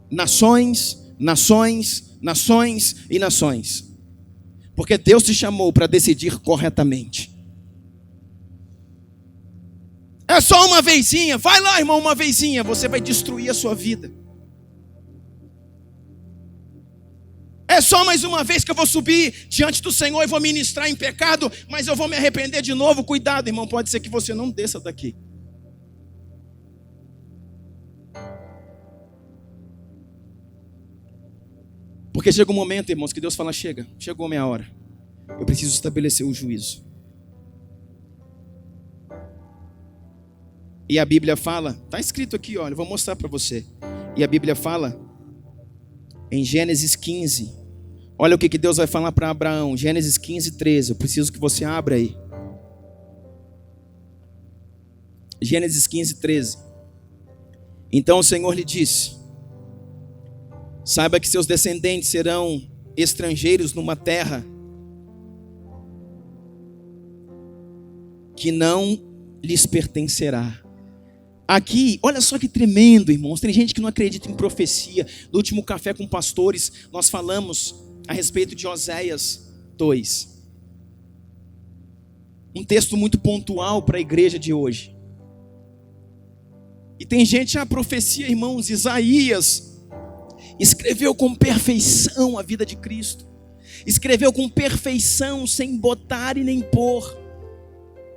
A: nações, nações, nações e nações. Porque Deus te chamou para decidir corretamente. É só uma vezinha, vai lá, irmão, uma vezinha, você vai destruir a sua vida. É só mais uma vez que eu vou subir diante do Senhor e vou ministrar em pecado, mas eu vou me arrepender de novo. Cuidado, irmão, pode ser que você não desça daqui. Porque chega um momento, irmãos, que Deus fala, chegou a minha hora. Eu preciso estabelecer o juízo. E a Bíblia fala, está escrito aqui, olha, eu vou mostrar para você. E a Bíblia fala, em Gênesis 15, olha o que Deus vai falar para Abraão, Gênesis 15, 13, eu preciso que você abra aí. Gênesis 15, 13. Então o Senhor lhe disse, saiba que seus descendentes serão estrangeiros numa terra que não lhes pertencerá. Aqui, olha só que tremendo, irmãos. Tem gente que não acredita em profecia. No último café com pastores, nós falamos a respeito de Oséias 2. Um texto muito pontual para a igreja de hoje. E tem gente, a profecia, irmãos, Isaías escreveu com perfeição a vida de Cristo. Escreveu com perfeição, sem botar e nem pôr.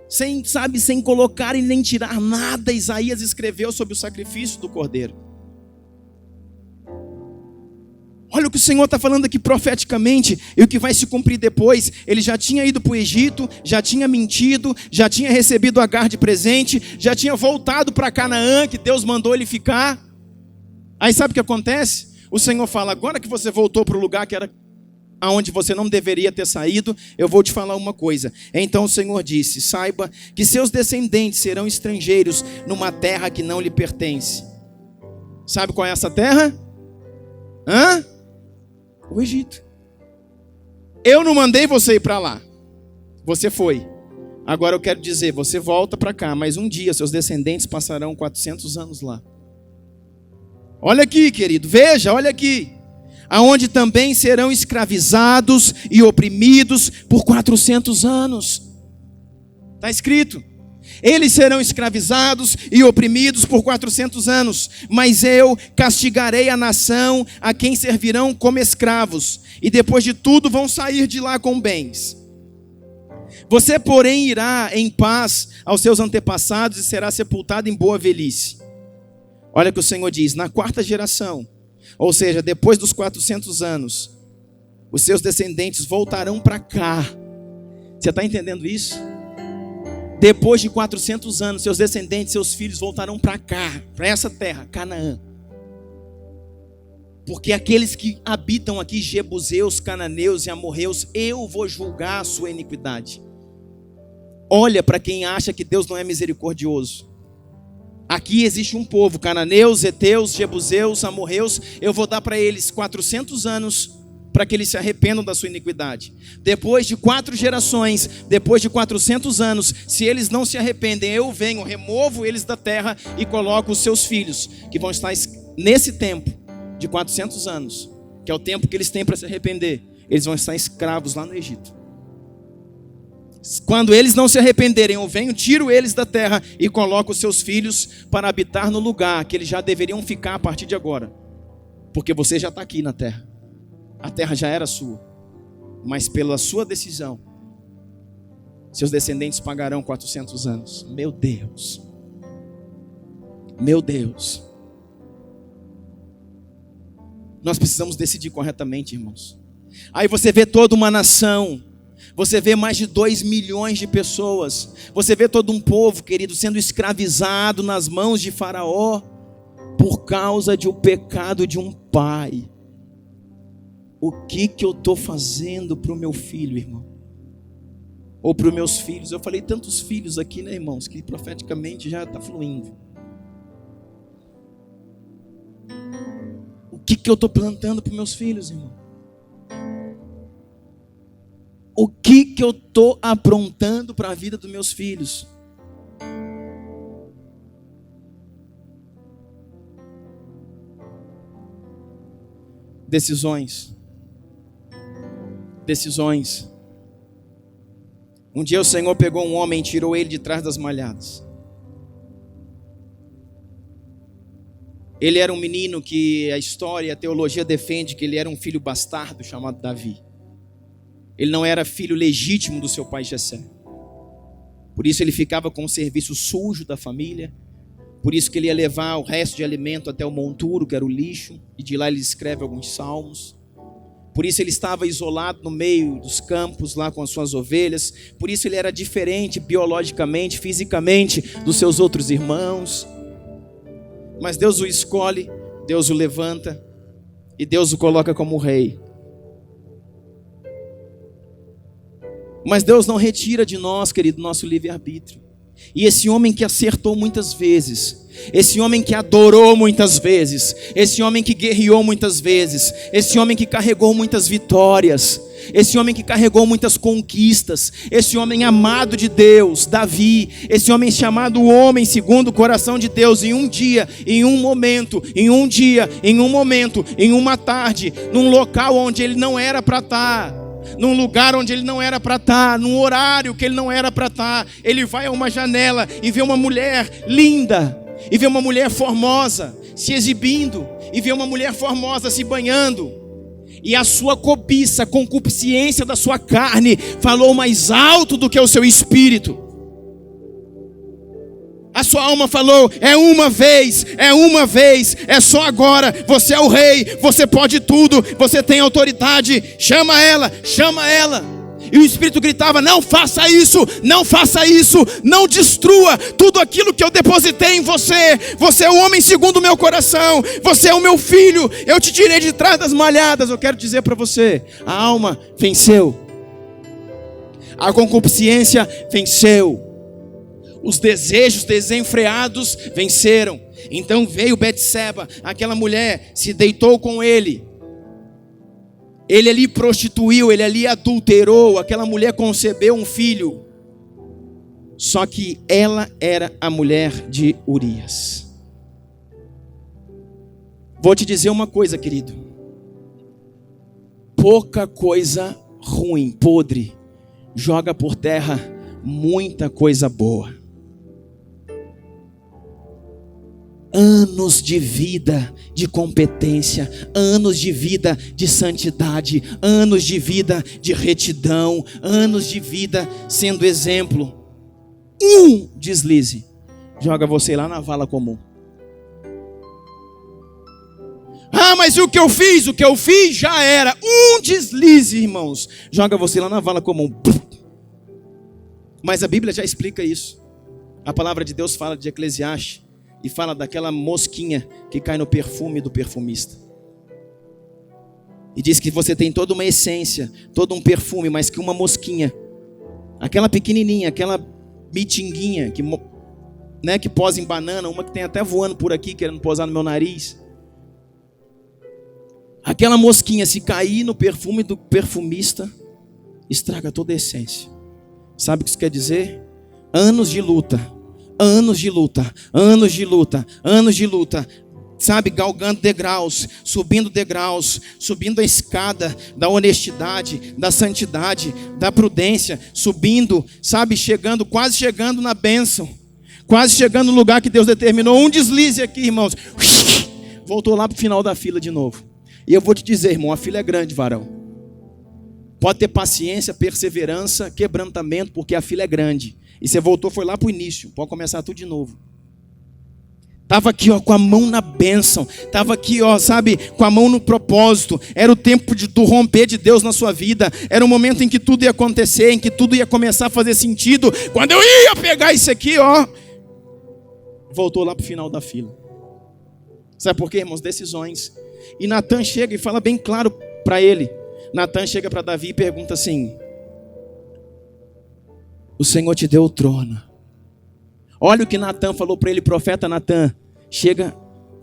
A: Sem colocar e nem tirar nada. Isaías escreveu sobre o sacrifício do Cordeiro. Olha o que o Senhor está falando aqui profeticamente e o que vai se cumprir depois. Ele já tinha ido para o Egito, já tinha mentido, já tinha recebido Agar de presente, já tinha voltado para Canaã, que Deus mandou ele ficar. Aí sabe o que acontece? O Senhor fala, agora que você voltou para o lugar que era aonde você não deveria ter saído, eu vou te falar uma coisa. Então o Senhor disse, saiba que seus descendentes serão estrangeiros numa terra que não lhe pertence. Sabe qual é essa terra? O Egito. Eu não mandei você ir para lá. Você foi. Agora eu quero dizer, você volta para cá, mas um dia seus descendentes passarão 400 anos lá. Olha aqui, querido, veja, olha aqui. Aonde também serão escravizados e oprimidos por 400 anos. Está escrito. Eles serão escravizados e oprimidos por 400 anos. Mas eu castigarei a nação a quem servirão como escravos. E depois de tudo vão sair de lá com bens. Você, porém, irá em paz aos seus antepassados e será sepultado em boa velhice. Olha o que o Senhor diz, na quarta geração, ou seja, depois dos 400 anos, os seus descendentes voltarão para cá. Você está entendendo isso? Depois de 400 anos, seus descendentes, seus filhos voltarão para cá, para essa terra, Canaã. Porque aqueles que habitam aqui, jebuseus, cananeus e amorreus, eu vou julgar a sua iniquidade. Olha para quem acha que Deus não é misericordioso. Aqui existe um povo, cananeus, heteus, jebuseus, amorreus. Eu vou dar para eles 400 anos para que eles se arrependam da sua iniquidade. Depois de 4 gerações, depois de 400 anos, se eles não se arrependem, eu venho, removo eles da terra e coloco os seus filhos, que vão estar nesse tempo de 400 anos, que é o tempo que eles têm para se arrepender. eles vão estar escravos lá no Egito. Quando eles não se arrependerem, eu venho, tiro eles da terra e coloco os seus filhos para habitar no lugar que eles já deveriam ficar a partir de agora. Porque você já está aqui na terra. A terra já era sua. Mas pela sua decisão, seus descendentes pagarão 400 anos. Meu Deus. Meu Deus. Nós precisamos decidir corretamente, irmãos. Aí você vê toda uma nação. Você vê mais de 2 milhões de pessoas. Você vê todo um povo, querido, sendo escravizado nas mãos de Faraó por causa de um pecado de um pai. O que eu estou fazendo para o meu filho, irmão? Ou para os meus filhos? Eu falei tantos filhos aqui, né, irmãos, que profeticamente já está fluindo. O que eu estou plantando para os meus filhos, irmão? O que eu estou aprontando para a vida dos meus filhos? Decisões. Um dia o Senhor pegou um homem e tirou ele de trás das malhadas. Ele era um menino que a história, a teologia defende que ele era um filho bastardo chamado Davi. Ele não era filho legítimo do seu pai Jessé. Por isso ele ficava com o serviço sujo da família. Por isso que ele ia levar o resto de alimento até o monturo, que era o lixo. E de lá ele escreve alguns salmos. Por isso ele estava isolado no meio dos campos, lá com as suas ovelhas. Por isso ele era diferente biologicamente, fisicamente, dos seus outros irmãos. Mas Deus o escolhe, Deus o levanta e Deus o coloca como rei. Mas Deus não retira de nós, querido, nosso livre-arbítrio. E esse homem que acertou muitas vezes, esse homem que adorou muitas vezes, esse homem que guerreou muitas vezes, esse homem que carregou muitas vitórias, esse homem que carregou muitas conquistas, esse homem amado de Deus, Davi, esse homem chamado homem segundo o coração de Deus, em um dia, em um momento, em uma tarde, num local onde ele não era para estar, num lugar onde ele não era para estar, num horário que ele não era para estar, ele vai a uma janela e vê uma mulher linda, e vê uma mulher formosa se exibindo, e vê uma mulher formosa se banhando, e a sua cobiça, a concupiscência da sua carne falou mais alto do que o seu espírito. A sua alma falou, é uma vez, é só agora, você é o rei, você pode tudo, você tem autoridade, chama ela. E o Espírito gritava, não faça isso, não destrua tudo aquilo que eu depositei em você. Você é o homem segundo o meu coração, você é o meu filho, eu te tirei de trás das malhadas. Eu quero dizer para você, a alma venceu, a concupiscência venceu, os desejos desenfreados venceram. Então veio Betseba, aquela mulher, se deitou com ele. Ele ali prostituiu, ele ali adulterou. Aquela mulher concebeu um filho. Só que ela era a mulher de Urias. Vou te dizer uma coisa, querido. Pouca coisa ruim, podre, joga por terra muita coisa boa. Anos de vida de competência, anos de vida de santidade, anos de vida de retidão, anos de vida sendo exemplo. Um deslize joga você lá na vala comum. Ah, mas o que eu fiz já era. Um deslize, irmãos, joga você lá na vala comum. Mas a Bíblia já explica isso. A palavra de Deus fala de Eclesiastes e fala daquela mosquinha que cai no perfume do perfumista. E diz que você tem toda uma essência, todo um perfume, mas que uma mosquinha, aquela pequenininha, aquela mitinguinha que posa em banana, uma que tem até voando por aqui querendo posar no meu nariz. Aquela mosquinha, se cair no perfume do perfumista, estraga toda a essência. Sabe o que isso quer dizer? Anos de luta, sabe, galgando degraus, subindo a escada da honestidade, da santidade, da prudência, subindo, sabe, chegando, quase chegando na bênção, quase chegando no lugar que Deus determinou. Um deslize aqui, irmãos, voltou lá para o final da fila de novo. E eu vou te dizer, irmão, a fila é grande, varão. Pode ter paciência, perseverança, quebrantamento, porque a fila é grande. E você voltou, foi lá para o início, pode começar tudo de novo. Estava aqui, ó, com a mão na bênção. Estava aqui, ó, sabe, com a mão no propósito. Era o tempo do romper de Deus na sua vida. Era o momento em que tudo ia acontecer, em que tudo ia começar a fazer sentido. Quando eu ia pegar isso aqui, ó, voltou lá para o final da fila. Sabe por quê, irmãos? Decisões. E Natan chega e fala bem claro para ele. Natan chega para Davi e pergunta assim: o Senhor te deu o trono. Olha o que Natan falou para ele, profeta Natan. Chega,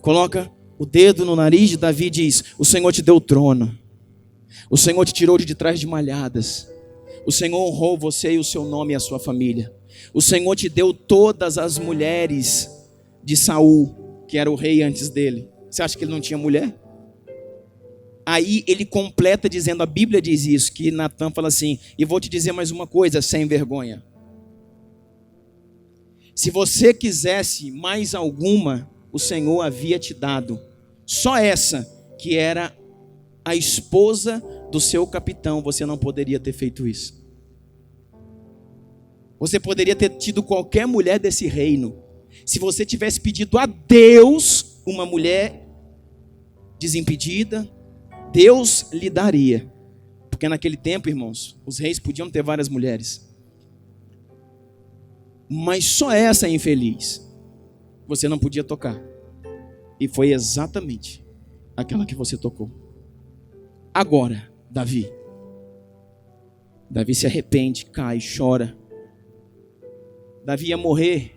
A: coloca o dedo no nariz de Davi e diz: o Senhor te deu o trono. O Senhor te tirou de trás de malhadas. O Senhor honrou você e o seu nome e a sua família. O Senhor te deu todas as mulheres de Saul, que era o rei antes dele. Você acha que ele não tinha mulher? Aí ele completa dizendo, a Bíblia diz isso, que Natan fala assim: e vou te dizer mais uma coisa, sem vergonha. Se você quisesse mais alguma, o Senhor havia te dado. Só essa, que era a esposa do seu capitão, você não poderia ter feito isso. Você poderia ter tido qualquer mulher desse reino. Se você tivesse pedido a Deus uma mulher desimpedida, Deus lhe daria. Porque naquele tempo, irmãos, os reis podiam ter várias mulheres. Mas só essa infeliz você não podia tocar. E foi exatamente aquela que você tocou. Agora, Davi se arrepende, cai, chora. Davi ia morrer.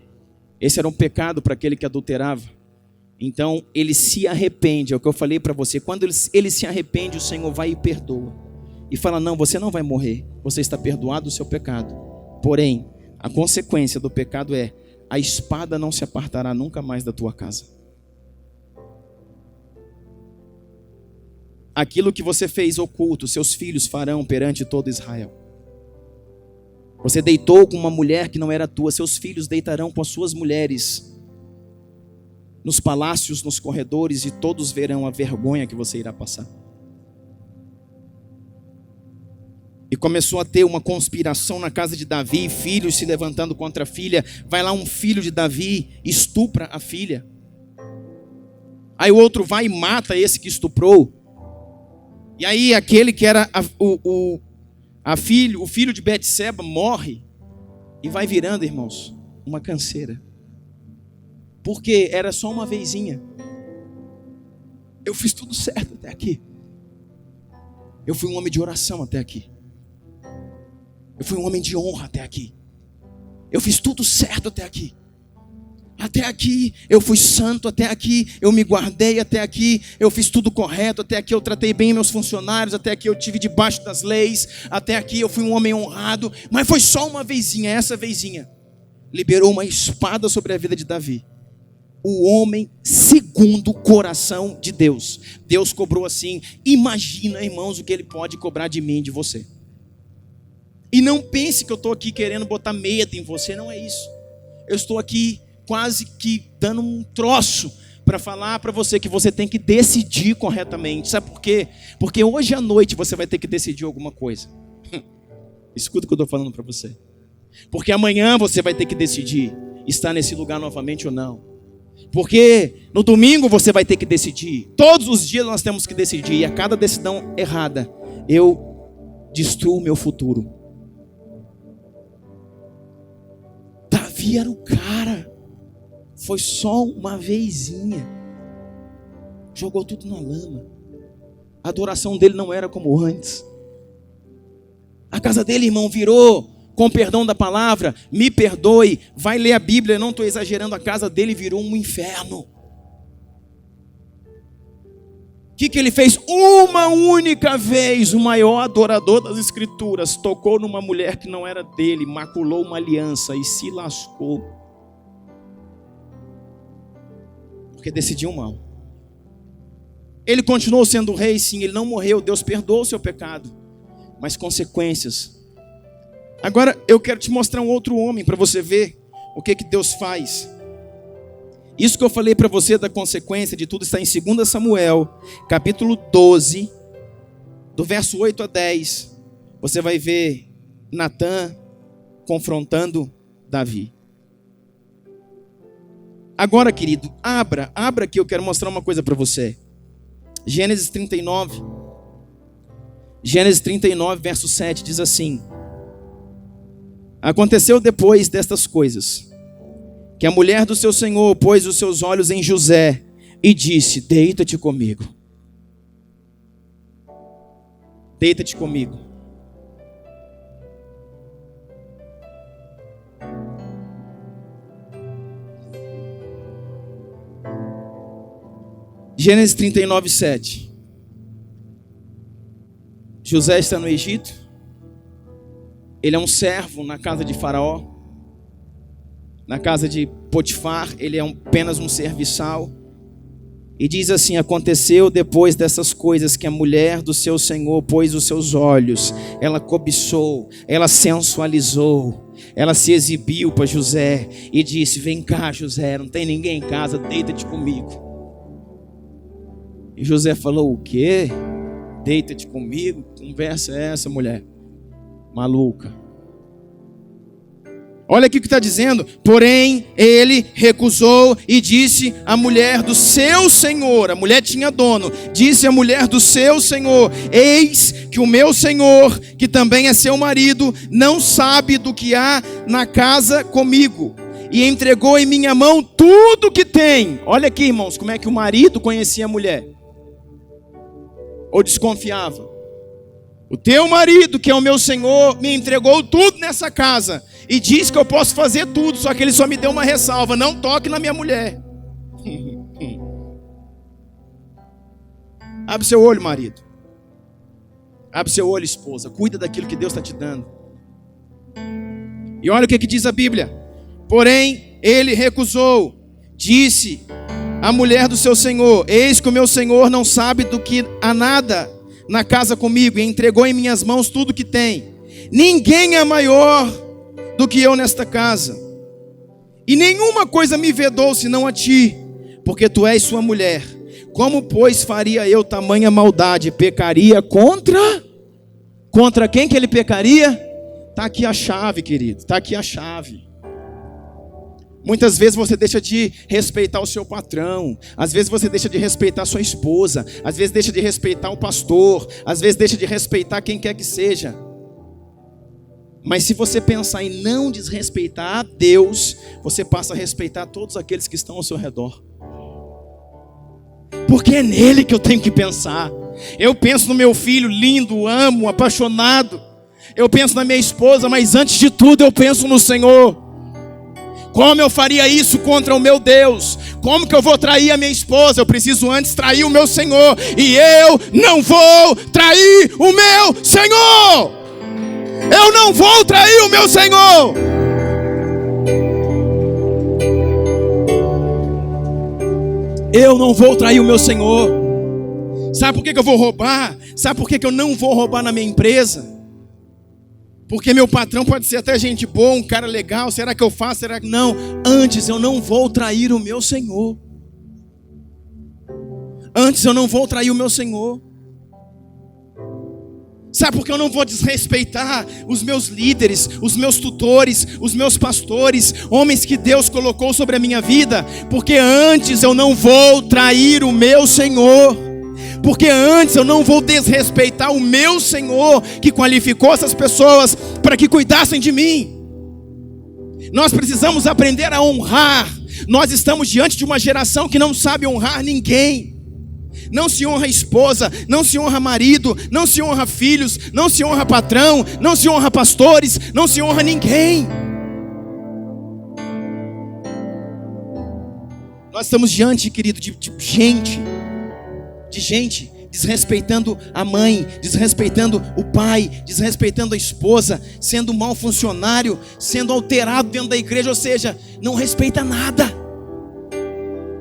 A: Esse era um pecado para aquele que adulterava. Então ele se arrepende, é o que eu falei para você. Quando ele se arrepende, o Senhor vai e perdoa. E fala: não, você não vai morrer. Você está perdoado do seu pecado. Porém, a consequência do pecado é: a espada não se apartará nunca mais da tua casa. Aquilo que você fez oculto, seus filhos farão perante todo Israel. Você deitou com uma mulher que não era tua, seus filhos deitarão com as suas mulheres nos palácios, nos corredores, e todos verão a vergonha que você irá passar. E começou a ter uma conspiração na casa de Davi, filhos se levantando contra a filha. Vai lá um filho de Davi, estupra a filha. Aí o outro vai e mata esse que estuprou. E aí aquele que era o filho de Betseba morre. E vai virando, irmãos, uma canseira. Porque era só uma vezinha. Eu fiz tudo certo até aqui. Eu fui um homem de oração até aqui. Eu fui um homem de honra até aqui. Eu fiz tudo certo até aqui. Até aqui eu fui santo, até aqui eu me guardei, até aqui eu fiz tudo correto, até aqui eu tratei bem meus funcionários, até aqui eu estive debaixo das leis, até aqui eu fui um homem honrado. Mas foi só uma vezinha. Essa vezinha liberou uma espada sobre a vida de Davi. O homem segundo o coração de Deus. Deus cobrou assim. Imagina, irmãos, o que ele pode cobrar de mim e de você. E não pense que eu estou aqui querendo botar medo em você. Não é isso. Eu estou aqui quase que dando um troço para falar para você que você tem que decidir corretamente. Sabe por quê? Porque hoje à noite você vai ter que decidir alguma coisa. Escuta o que eu estou falando para você. Porque amanhã você vai ter que decidir estar nesse lugar novamente ou não. Porque no domingo você vai ter que decidir. Todos os dias nós temos que decidir. E a cada decisão errada, eu destruo o meu futuro. Davi era o cara. Foi só uma vezinha. Jogou tudo na lama. A adoração dele não era como antes. A casa dele, irmão, virou, com perdão da palavra, me perdoe, vai ler a Bíblia, eu não estou exagerando, a casa dele virou um inferno. O que ele fez? Uma única vez, o maior adorador das Escrituras tocou numa mulher que não era dele, maculou uma aliança e se lascou. Porque decidiu mal. Ele continuou sendo rei, sim, ele não morreu, Deus perdoou o seu pecado. Mas consequências. Agora eu quero te mostrar um outro homem para você ver o que Deus faz. Isso que eu falei para você da consequência de tudo está em 2 Samuel, capítulo 12, do verso 8 a 10. Você vai ver Natã confrontando Davi. Agora, querido, abra que eu quero mostrar uma coisa para você. Gênesis 39. Gênesis 39, verso 7 diz assim: aconteceu depois destas coisas, que a mulher do seu senhor pôs os seus olhos em José e disse: deita-te comigo. Deita-te comigo. Gênesis 39, 7. José está no Egito. Ele é um servo na casa de Faraó. Na casa de Potifar, ele é apenas um serviçal. E diz assim: aconteceu depois dessas coisas que a mulher do seu senhor pôs os seus olhos. Ela cobiçou, ela sensualizou, ela se exibiu para José e disse: vem cá, José, não tem ninguém em casa, deita-te comigo. E José falou: o quê? Deita-te comigo? Que conversa é essa, mulher? Maluca. Olha aqui o que está dizendo. Porém, ele recusou e disse à mulher do seu senhor. A mulher tinha dono. Disse à mulher do seu senhor: eis que o meu senhor, que também é seu marido, não sabe do que há na casa comigo. E entregou em minha mão tudo que tem. Olha aqui, irmãos, como é que o marido conhecia a mulher. Ou desconfiava. O teu marido, que é o meu senhor, me entregou tudo nessa casa. E diz que eu posso fazer tudo, só que ele só me deu uma ressalva: não toque na minha mulher. Abre seu olho, marido. Abre seu olho, esposa. Cuida daquilo que Deus está te dando. E olha o que diz a Bíblia. Porém, ele recusou. Disse a mulher do seu senhor: eis que o meu senhor não sabe do que há nada na casa comigo, e entregou em minhas mãos tudo que tem. Ninguém é maior do que eu nesta casa, e nenhuma coisa me vedou senão a ti, porque tu és sua mulher. Como, pois, faria eu tamanha maldade? Pecaria contra quem que ele pecaria? Está aqui a chave, querido, está aqui a chave. Muitas vezes você deixa de respeitar o seu patrão. Às vezes você deixa de respeitar a sua esposa. Às vezes deixa de respeitar o pastor. Às vezes deixa de respeitar quem quer que seja. Mas se você pensar em não desrespeitar a Deus, você passa a respeitar todos aqueles que estão ao seu redor. Porque é nele que eu tenho que pensar. Eu penso no meu filho lindo, amo, apaixonado. Eu penso na minha esposa, mas antes de tudo eu penso no Senhor. Como eu faria isso contra o meu Deus? Como que eu vou trair a minha esposa? Eu preciso antes trair o meu Senhor. E eu não vou trair o meu Senhor. Eu não vou trair o meu Senhor. Eu não vou trair o meu Senhor. Sabe por que eu vou roubar? Sabe por que eu não vou roubar na minha empresa? Porque meu patrão pode ser até gente boa, um cara legal. Será que eu faço? Será que não? Antes eu não vou trair o meu Senhor. Antes eu não vou trair o meu Senhor. Sabe por que eu não vou desrespeitar os meus líderes, os meus tutores, os meus pastores, homens que Deus colocou sobre a minha vida? Porque antes eu não vou trair o meu Senhor. Porque antes eu não vou desrespeitar o meu Senhor, que qualificou essas pessoas para que cuidassem de mim. Nós precisamos aprender a honrar. Nós estamos diante de uma geração que não sabe honrar ninguém. Não se honra esposa, não se honra marido, não se honra filhos, não se honra patrão, não se honra pastores, não se honra ninguém. Nós estamos diante, querido, de gente desrespeitando a mãe, desrespeitando o pai, desrespeitando a esposa, sendo mau funcionário, sendo alterado dentro da igreja, ou seja, não respeita nada.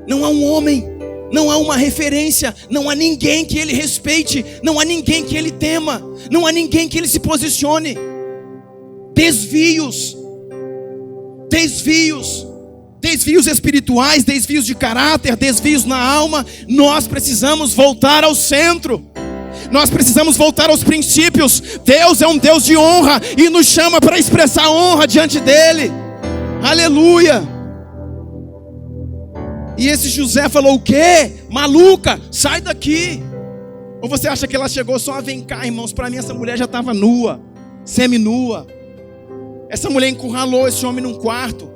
A: Não há um homem Não há uma referência, não há ninguém que ele respeite, não há ninguém que ele tema, não há ninguém que ele se posicione. Desvios espirituais, desvios de caráter, desvios na alma. Nós precisamos voltar ao centro. Nós precisamos voltar aos princípios. Deus é um Deus de honra e nos chama para expressar honra diante dele. Aleluia. E esse José falou: o quê? Maluca, sai daqui. Ou você acha que ela chegou só a vem cá, irmãos? Para mim essa mulher já estava nua, seminua. Essa mulher encurralou esse homem num quarto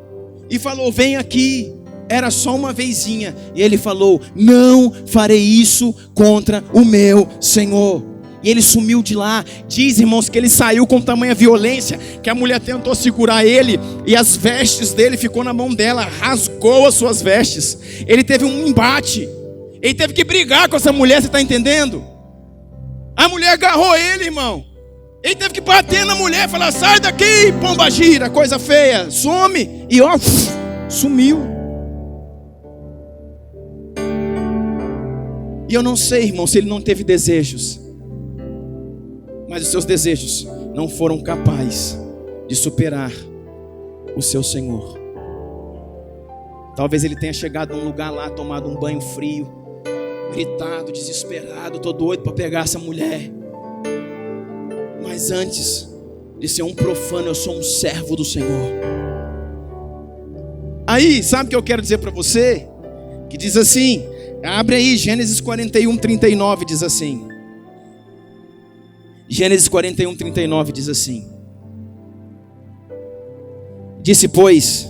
A: e falou: vem aqui. Era só uma vezinha. E ele falou: não farei isso contra o meu Senhor. E ele sumiu de lá. Diz, irmãos, que ele saiu com tamanha violência que a mulher tentou segurar ele e as vestes dele ficou na mão dela, rasgou as suas vestes. Ele teve um embate. Ele teve que brigar com essa mulher, você está entendendo? A mulher agarrou ele, irmão. Ele teve que bater na mulher, falar: sai daqui, pomba gira, coisa feia, some. E ó, sumiu. E eu não sei, irmão, se ele não teve desejos, mas os seus desejos não foram capazes de superar o seu Senhor. Talvez ele tenha chegado num lugar lá, tomado um banho frio, gritado, desesperado, tô doido para pegar essa mulher. Mas antes de ser um profano, eu sou um servo do Senhor. Aí, sabe o que eu quero dizer para você? Que diz assim, abre aí, Gênesis 41, 39 diz assim. Gênesis 41, 39 diz assim: disse, pois,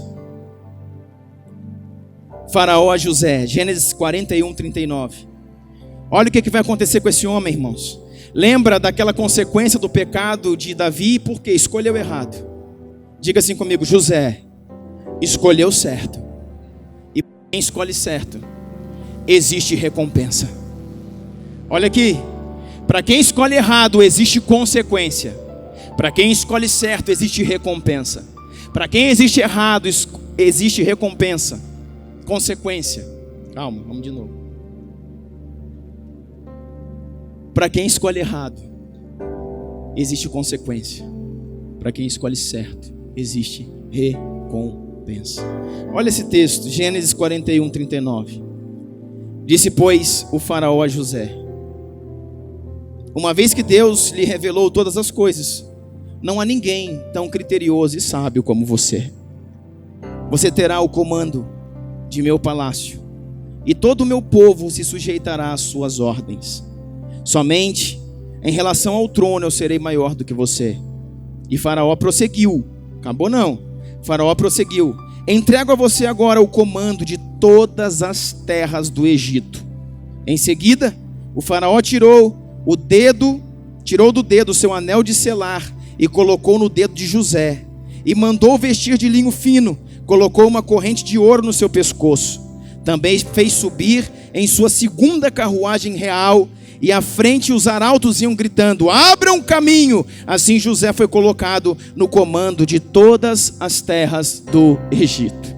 A: Faraó a José. Gênesis 41, 39. Olha o que vai acontecer com esse homem, irmãos. Lembra daquela consequência do pecado de Davi, porque escolheu errado. Diga assim comigo: José escolheu certo. E quem escolhe certo, existe recompensa. Olha aqui. Para quem escolhe errado, existe consequência. Para quem escolhe certo, existe recompensa. Para quem existe errado, existe recompensa. Consequência. Calma, vamos de novo. Para quem escolhe errado, existe consequência. Para quem escolhe certo, existe recompensa. Olha esse texto, Gênesis 41, 39. Disse, pois, o Faraó a José: uma vez que Deus lhe revelou todas as coisas, não há ninguém tão criterioso e sábio como você. Você terá o comando de meu palácio, e todo o meu povo se sujeitará às suas ordens. Somente em relação ao trono eu serei maior do que você. E Faraó prosseguiu. Acabou não. Faraó prosseguiu: entrego a você agora o comando de todas as terras do Egito. Em seguida, o Faraó tirou do dedo o seu anel de selar e colocou no dedo de José, e mandou vestir de linho fino, colocou uma corrente de ouro no seu pescoço. Também fez subir em sua segunda carruagem real, e à frente os arautos iam gritando: abram caminho. Assim José foi colocado no comando de todas as terras do Egito.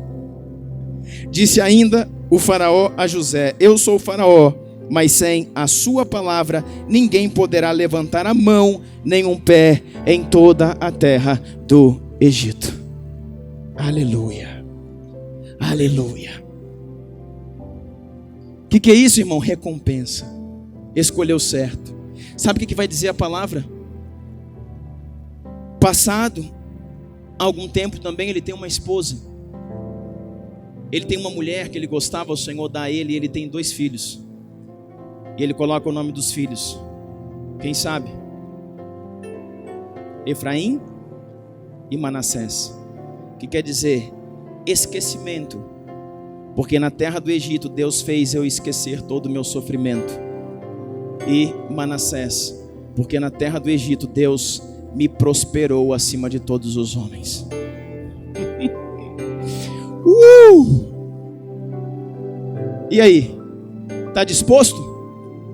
A: Disse ainda o Faraó a José: eu sou o Faraó, mas sem a sua palavra ninguém poderá levantar a mão nem um pé em toda a terra do Egito. Aleluia, aleluia. O que é isso, irmão? Recompensa. Escolheu certo. Sabe o que vai dizer a palavra? Passado algum tempo também ele tem uma esposa. Ele tem uma mulher que ele gostava, o Senhor dá a ele, e ele tem 2 filhos. E ele coloca o nome dos filhos. Quem sabe? Efraim e Manassés. Que quer dizer esquecimento. Porque na terra do Egito Deus fez eu esquecer todo o meu sofrimento. E Manassés, porque na terra do Egito Deus me prosperou acima de todos os homens. E aí? Está disposto?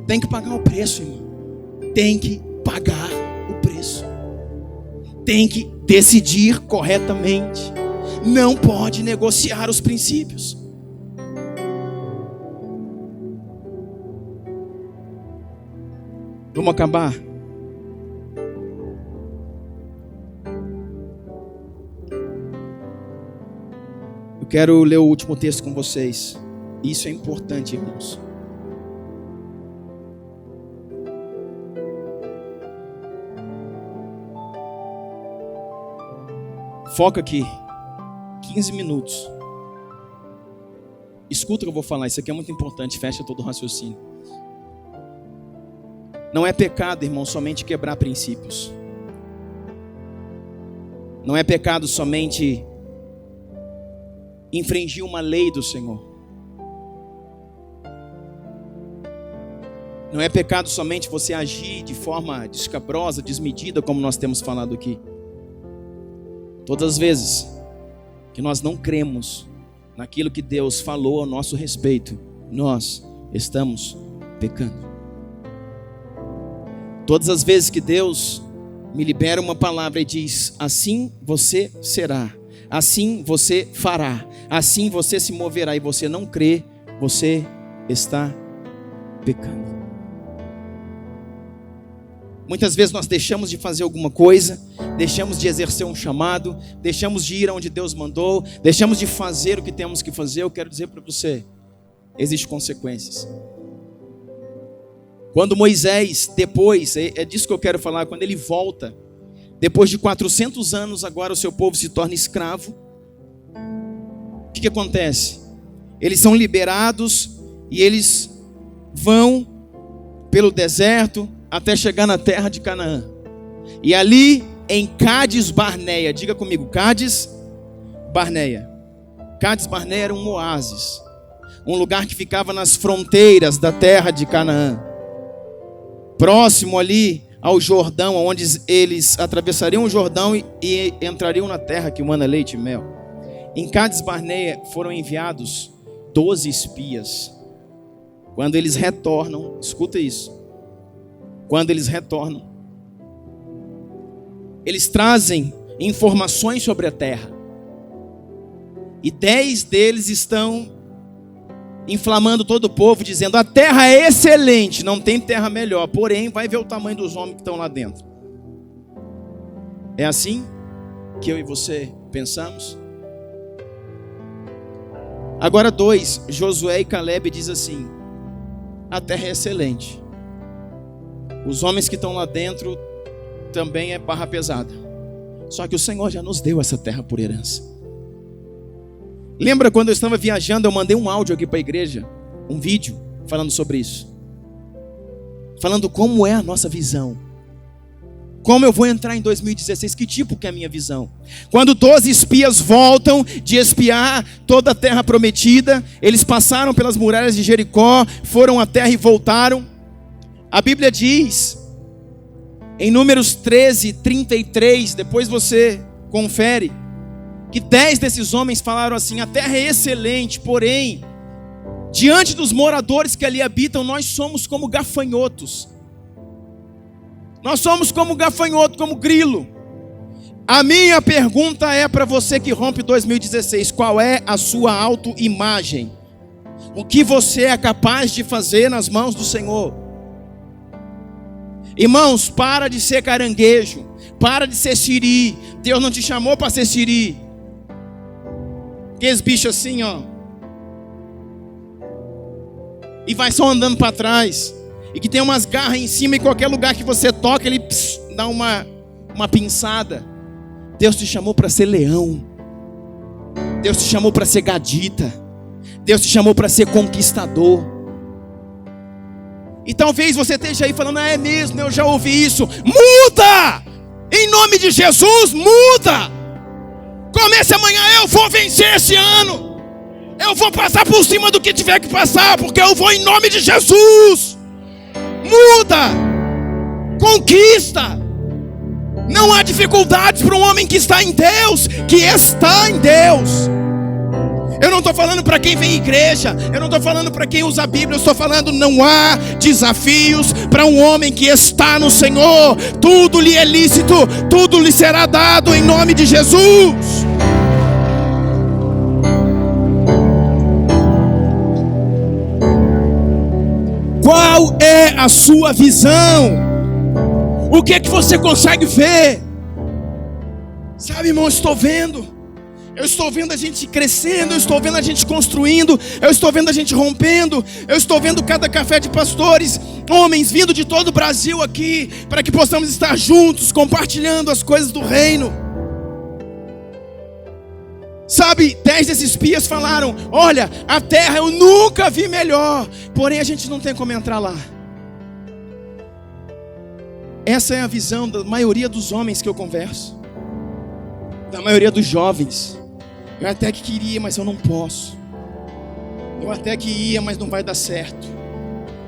A: Tem que pagar o preço, irmão. Tem que pagar o preço. Tem que decidir corretamente. Não pode negociar os princípios. Vamos acabar. Eu quero ler o último texto com vocês. Isso é importante, irmãos. Foca aqui. 15 minutos. Escuta o que eu vou falar. Isso aqui é muito importante. Fecha todo o raciocínio. Não é pecado, irmão, somente quebrar princípios. Não é pecado somente infringir uma lei do Senhor. Não é pecado somente você agir de forma descabrosa, desmedida, como nós temos falado aqui. Todas as vezes que nós não cremos naquilo que Deus falou ao nosso respeito, nós estamos pecando. Todas as vezes que Deus me libera uma palavra e diz: assim você será, assim você fará, assim você se moverá, e você não crê, você está pecando. Muitas vezes nós deixamos de fazer alguma coisa, deixamos de exercer um chamado, deixamos de ir aonde Deus mandou, deixamos de fazer o que temos que fazer. Eu quero dizer para você, existem consequências. Quando Moisés, depois, é disso que eu quero falar, quando ele volta, depois de 400 anos, agora o seu povo se torna escravo. O que acontece? Eles são liberados e eles vão pelo deserto até chegar na terra de Canaã. E ali em Cádiz Barneia, diga comigo, Cádiz Barneia. Cádiz Barneia era um oásis, um lugar que ficava nas fronteiras da terra de Canaã, próximo ali ao Jordão, onde eles atravessariam o Jordão e entrariam na terra que mana leite e mel. Em Cádiz Barneia foram enviados 12 espias. Quando eles retornam, escuta isso. Quando eles retornam, eles trazem informações sobre a terra. E 10 deles estão inflamando todo o povo, dizendo: a terra é excelente, não tem terra melhor, porém vai ver o tamanho dos homens que estão lá dentro. É assim que eu e você pensamos? Agora 2, Josué e Caleb diz assim: a terra é excelente. Os homens que estão lá dentro também é barra pesada. Só que o Senhor já nos deu essa terra por herança. Lembra quando eu estava viajando, eu mandei um áudio aqui para a igreja, um vídeo falando sobre isso, falando como é a nossa visão, como eu vou entrar em 2016, que tipo que é a minha visão. Quando 12 espias voltam de espiar toda a terra prometida, eles passaram pelas muralhas de Jericó, foram à terra e voltaram. A Bíblia diz, em Números 13, 33, depois você confere, que 10 desses homens falaram assim: a terra é excelente, porém, diante dos moradores que ali habitam, nós somos como gafanhotos. Nós somos como gafanhoto, como grilo. A minha pergunta é para você que rompe 2016, qual é a sua autoimagem? O que você é capaz de fazer nas mãos do Senhor? Irmãos, para de ser caranguejo, para de ser siri. Deus não te chamou para ser siri. Aqueles bichos assim, ó, e vai só andando para trás, e que tem umas garras em cima, e qualquer lugar que você toca, ele dá uma pinçada. Deus te chamou para ser leão. Deus te chamou para ser gadita. Deus te chamou para ser conquistador. E talvez você esteja aí falando: ah, é mesmo, eu já ouvi isso. Muda! Em nome de Jesus, muda! Comece amanhã: eu vou vencer esse ano. Eu vou passar por cima do que tiver que passar, porque eu vou em nome de Jesus. Muda! Conquista! Não há dificuldades para um homem que está em Deus, que está em Deus. Eu não estou falando para quem vem à igreja, eu não estou falando para quem usa a Bíblia, eu estou falando: não há desafios para um homem que está no Senhor. Tudo lhe é lícito, tudo lhe será dado em nome de Jesus. Qual é a sua visão? O que é que você consegue ver? Sabe, irmão, eu estou vendo. Eu estou vendo a gente crescendo, eu estou vendo a gente construindo, eu estou vendo a gente rompendo, eu estou vendo cada café de pastores, homens vindo de todo o Brasil aqui, para que possamos estar juntos, compartilhando as coisas do reino. Sabe, 10 desses espias falaram: olha, a terra eu nunca vi melhor, porém a gente não tem como entrar lá. Essa é a visão da maioria dos homens que eu converso, da maioria dos jovens. Eu até que queria, mas eu não posso. Eu até que ia, mas não vai dar certo.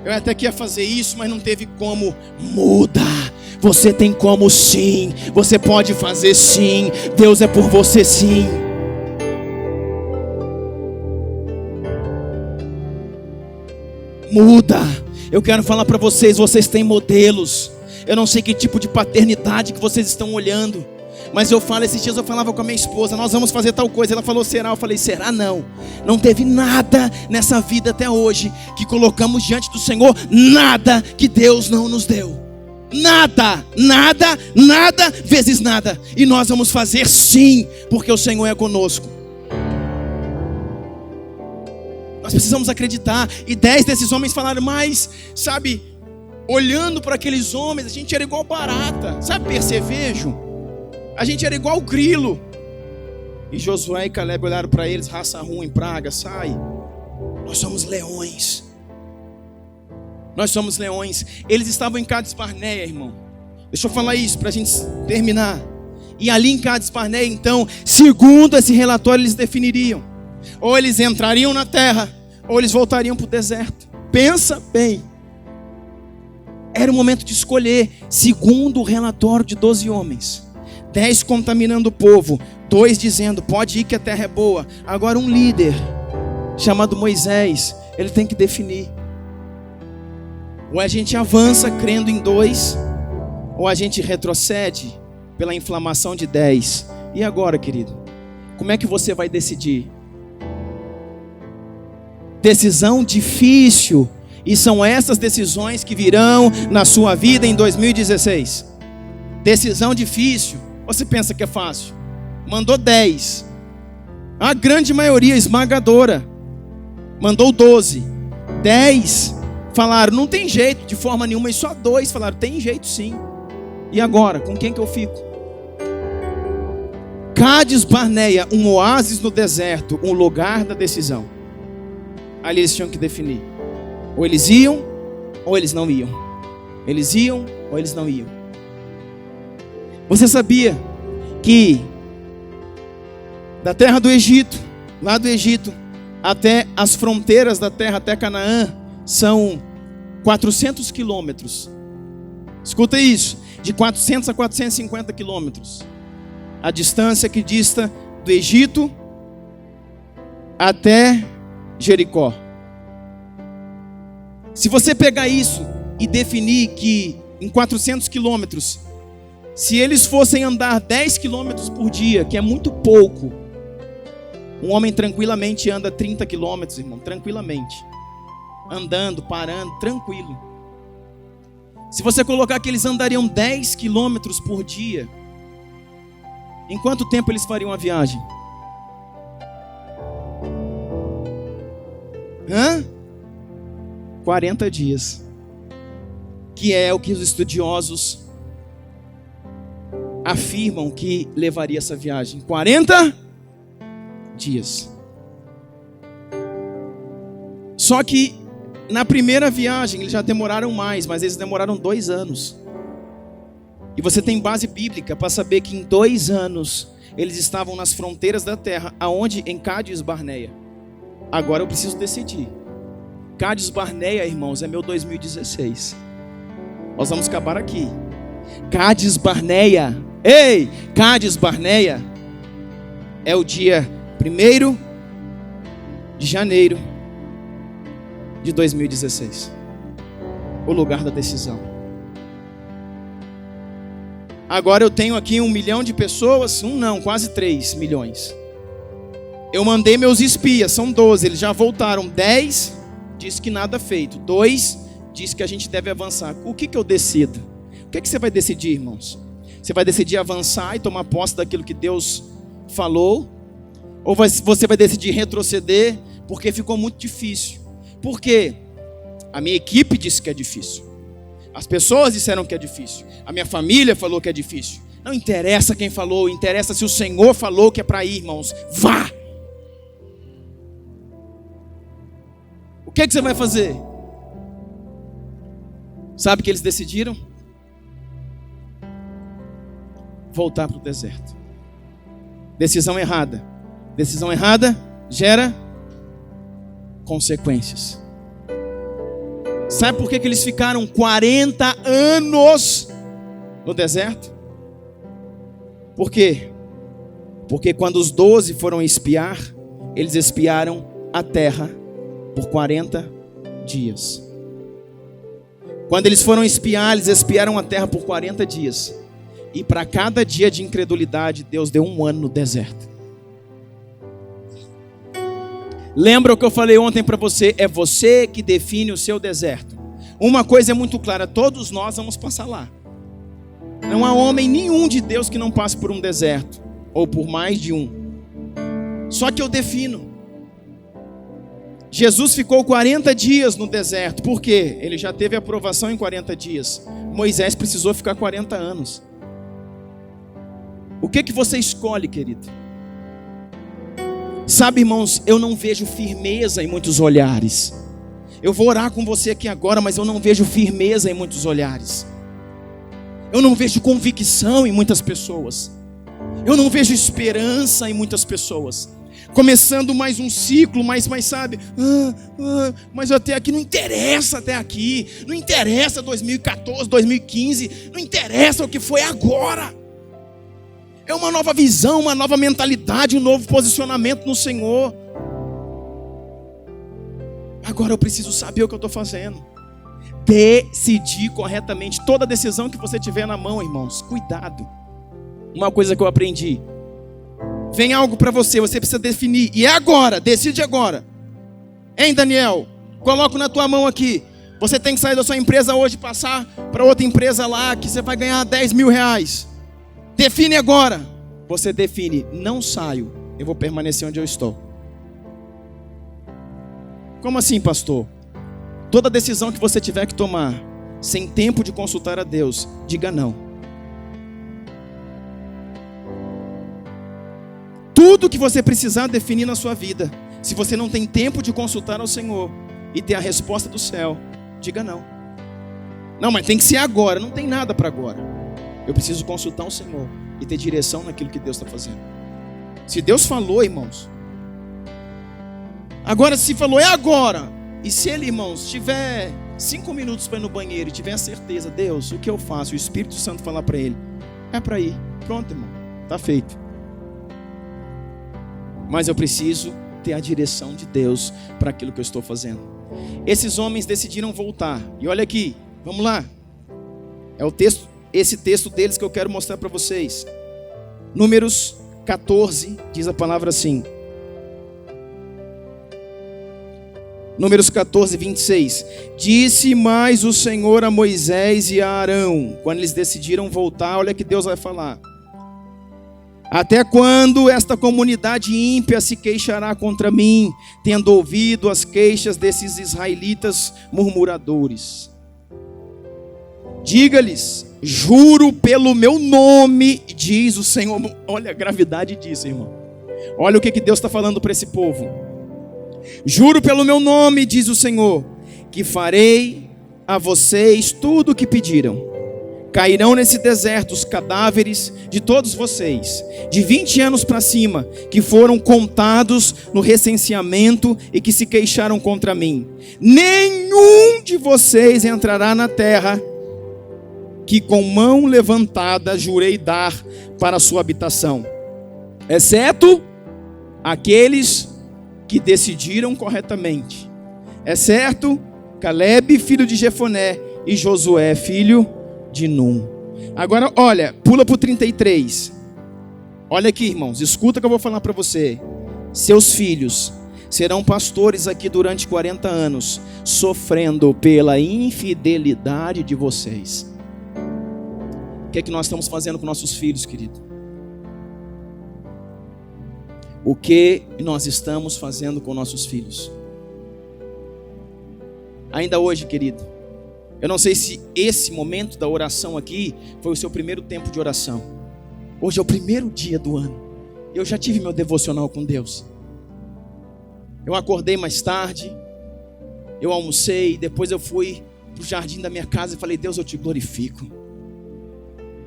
A: Eu até que ia fazer isso, mas não teve como. Muda. Você tem como sim. Você pode fazer sim. Deus é por você sim. Muda. Eu quero falar para vocês, vocês têm modelos. Eu não sei que tipo de paternidade que vocês estão olhando, mas eu falo, esses dias eu falava com a minha esposa: nós vamos fazer tal coisa. Ela falou: será? Eu falei: será não. Não teve nada nessa vida até hoje que colocamos diante do Senhor, nada que Deus não nos deu. Nada, nada, nada vezes nada. E nós vamos fazer sim, porque o Senhor é conosco. Nós precisamos acreditar. E 10 desses homens falaram: mas, sabe, olhando para aqueles homens, a gente era igual barata. Sabe percevejo? A gente era igual grilo. E Josué e Caleb olharam para eles: raça ruim, praga, sai. Nós somos leões. Nós somos leões. Eles estavam em Cades Barneia, irmão. Deixa eu falar isso para a gente terminar. E ali em Cades Barneia, então, segundo esse relatório, eles definiriam: ou eles entrariam na terra, ou eles voltariam para o deserto. Pensa bem. Era o momento de escolher, segundo o relatório de 12 homens. 10 contaminando o povo, 2 dizendo: pode ir que a terra é boa. Agora um líder, chamado Moisés, ele tem que definir. Ou a gente avança crendo em 2, ou a gente retrocede pela inflamação de 10. E agora, querido? Como é que você vai decidir? Decisão difícil. E são essas decisões que virão na sua vida em 2016. Decisão difícil. Você pensa que é fácil? Mandou 10. A grande maioria esmagadora mandou 12. 10 falaram: não tem jeito de forma nenhuma. E só 2 falaram: tem jeito sim. E agora? Com quem que eu fico? Cades Barneia, um oásis no deserto, um lugar da decisão. Ali eles tinham que definir. Ou eles iam, ou eles não iam. Eles iam, ou eles não iam. Você sabia que da terra do Egito, lá do Egito, até as fronteiras da terra, até Canaã, são 400 quilômetros. Escuta isso, de 400 a 450 quilômetros. A distância que dista do Egito até Jericó. Se você pegar isso e definir que em 400 quilômetros, se eles fossem andar 10 quilômetros por dia, que é muito pouco, um homem tranquilamente anda 30 quilômetros, irmão, tranquilamente. Andando, parando, tranquilo. Se você colocar que eles andariam 10 quilômetros por dia, em quanto tempo eles fariam a viagem? 40 dias. Que é o que os estudiosos afirmam que levaria essa viagem. 40 dias. Só que na primeira viagem eles já demoraram mais, mas eles demoraram 2 anos. E você tem base bíblica para saber que em 2 anos eles estavam nas fronteiras da terra. Aonde? Em Cades Barneia. Agora eu preciso decidir. Cades Barneia, irmãos, é meu 2016. Nós vamos acabar aqui. Cades Barneia. Ei, Cades Barneia é o dia 1º de janeiro de 2016. O lugar da decisão. Agora eu tenho aqui 1 milhão de pessoas. Quase 3 milhões. Eu mandei meus espias, são 12, eles já voltaram. 10 disse que nada feito. 2 disse que a gente deve avançar. O que eu decido? O que você vai decidir, irmãos? Você vai decidir avançar e tomar posse daquilo que Deus falou? Ou você vai decidir retroceder porque ficou muito difícil? Por quê? A minha equipe disse que é difícil. As pessoas disseram que é difícil. A minha família falou que é difícil. Não interessa quem falou, interessa se o Senhor falou que é para ir, irmãos. Vá! O que você vai fazer? Sabe o que eles decidiram? Voltar para o deserto. Decisão errada. Decisão errada gera consequências. Sabe por que eles ficaram 40 anos no deserto? Por quê? Porque quando os 12 foram espiar, eles espiaram a terra por 40 dias. Quando eles foram espiar, eles espiaram a terra por 40 dias. E para cada dia de incredulidade, Deus deu 1 ano no deserto. Lembra o que eu falei ontem para você? É você que define o seu deserto. Uma coisa é muito clara, todos nós vamos passar lá. Não há homem nenhum de Deus que não passe por um deserto, ou por mais de um. Só que eu defino. Jesus ficou 40 dias no deserto. Por quê? Ele já teve aprovação em 40 dias. Moisés precisou ficar 40 anos. O que você escolhe, querido? Sabe, irmãos, eu não vejo firmeza em muitos olhares. Eu vou orar com você aqui agora, mas eu não vejo firmeza em muitos olhares. Eu não vejo convicção em muitas pessoas. Eu não vejo esperança em muitas pessoas. Começando mais um ciclo, mas sabe, mas até aqui não interessa até aqui. Não interessa 2014, 2015, não interessa o que foi agora. É uma nova visão, uma nova mentalidade, um novo posicionamento no Senhor. Agora eu preciso saber o que eu estou fazendo. Decidir corretamente. Toda decisão que você tiver na mão, irmãos, cuidado. Uma coisa que eu aprendi. Vem algo para você, você precisa definir. E é agora, decide agora. Hein, Daniel? Coloco na tua mão aqui. Você tem que sair da sua empresa hoje e passar para outra empresa lá, que você vai ganhar 10 mil reais. Define agora. Você define, não saio, eu vou permanecer onde eu estou. Como assim, pastor? Toda decisão que você tiver que tomar, sem tempo de consultar a Deus, diga não. Tudo que você precisar definir na sua vida, se você não tem tempo de consultar ao Senhor e ter a resposta do céu, diga não. Não, mas tem que ser agora, não tem nada para agora. Eu preciso consultar o Senhor e ter direção naquilo que Deus está fazendo. Se Deus falou, irmãos. Agora, se falou, é agora. E se ele, irmãos, tiver 5 minutos para ir no banheiro e tiver a certeza, Deus, o que eu faço? O Espírito Santo falar para ele, é para ir. Pronto, irmão, está feito. Mas eu preciso ter a direção de Deus para aquilo que eu estou fazendo. Esses homens decidiram voltar. E olha aqui, vamos lá. É o texto, esse texto deles que eu quero mostrar para vocês. Números 14, diz a palavra assim. Números 14, 26. Disse mais o Senhor a Moisés e a Arão, quando eles decidiram voltar, olha que Deus vai falar. Até quando esta comunidade ímpia se queixará contra mim, tendo ouvido as queixas desses israelitas murmuradores? Diga-lhes, juro pelo meu nome, diz o Senhor. Olha a gravidade disso, irmão. Olha o que Deus está falando para esse povo. Juro pelo meu nome, diz o Senhor, que farei a vocês tudo o que pediram. Cairão nesse deserto os cadáveres de todos vocês, de 20 anos para cima, que foram contados no recenseamento e que se queixaram contra mim. Nenhum de vocês entrará na terra que com mão levantada jurei dar para a sua habitação, exceto aqueles que decidiram corretamente, exceto Caleb, filho de Jefoné, e Josué, filho de Num. Agora, olha, pula para o 33. Olha aqui, irmãos, escuta que eu vou falar para você. Seus filhos serão pastores aqui durante 40 anos, sofrendo pela infidelidade de vocês. que é que nós estamos fazendo com nossos filhos, querido? O que nós estamos fazendo com nossos filhos? Ainda hoje, querido, eu não sei se esse momento da oração aqui foi o seu primeiro tempo de oração. Hoje é o primeiro dia do ano. Eu já tive meu devocional com Deus. Eu acordei mais tarde, eu almocei, depois eu fui para o jardim da minha casa e falei: Deus, eu te glorifico.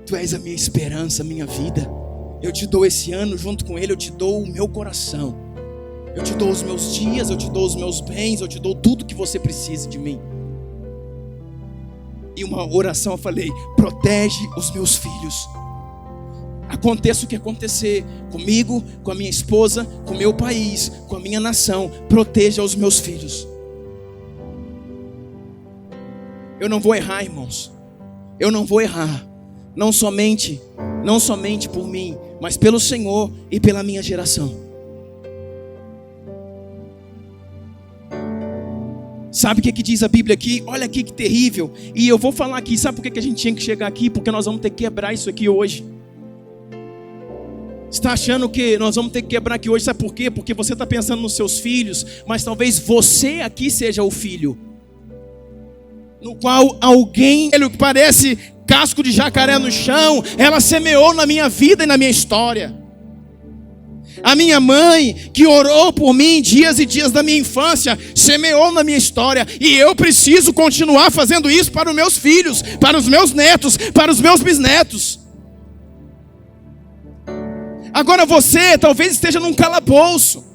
A: Tu és a minha esperança, a minha vida. Eu te dou esse ano, junto com Ele eu te dou o meu coração. Eu te dou os meus dias, eu te dou os meus bens, eu te dou tudo que você precisa de mim. E uma oração eu falei: protege os meus filhos. Aconteça o que acontecer comigo, com a minha esposa, com o meu país, com a minha nação, proteja os meus filhos. Eu não vou errar, irmãos. Eu não vou errar. Não somente por mim, mas pelo Senhor e pela minha geração. Sabe o que diz a Bíblia aqui? Olha aqui que terrível. E eu vou falar aqui, sabe por que a gente tinha que chegar aqui? Porque nós vamos ter que quebrar isso aqui hoje. Você está achando que nós vamos ter que quebrar aqui hoje? Sabe por quê? Porque você está pensando nos seus filhos, mas talvez você aqui seja o filho, no qual alguém, ele que parece casco de jacaré no chão, ela semeou na minha vida e na minha história. A minha mãe, que orou por mim dias e dias da minha infância, semeou na minha história. E eu preciso continuar fazendo isso para os meus filhos, para os meus netos, para os meus bisnetos. Agora você talvez esteja num calabouço,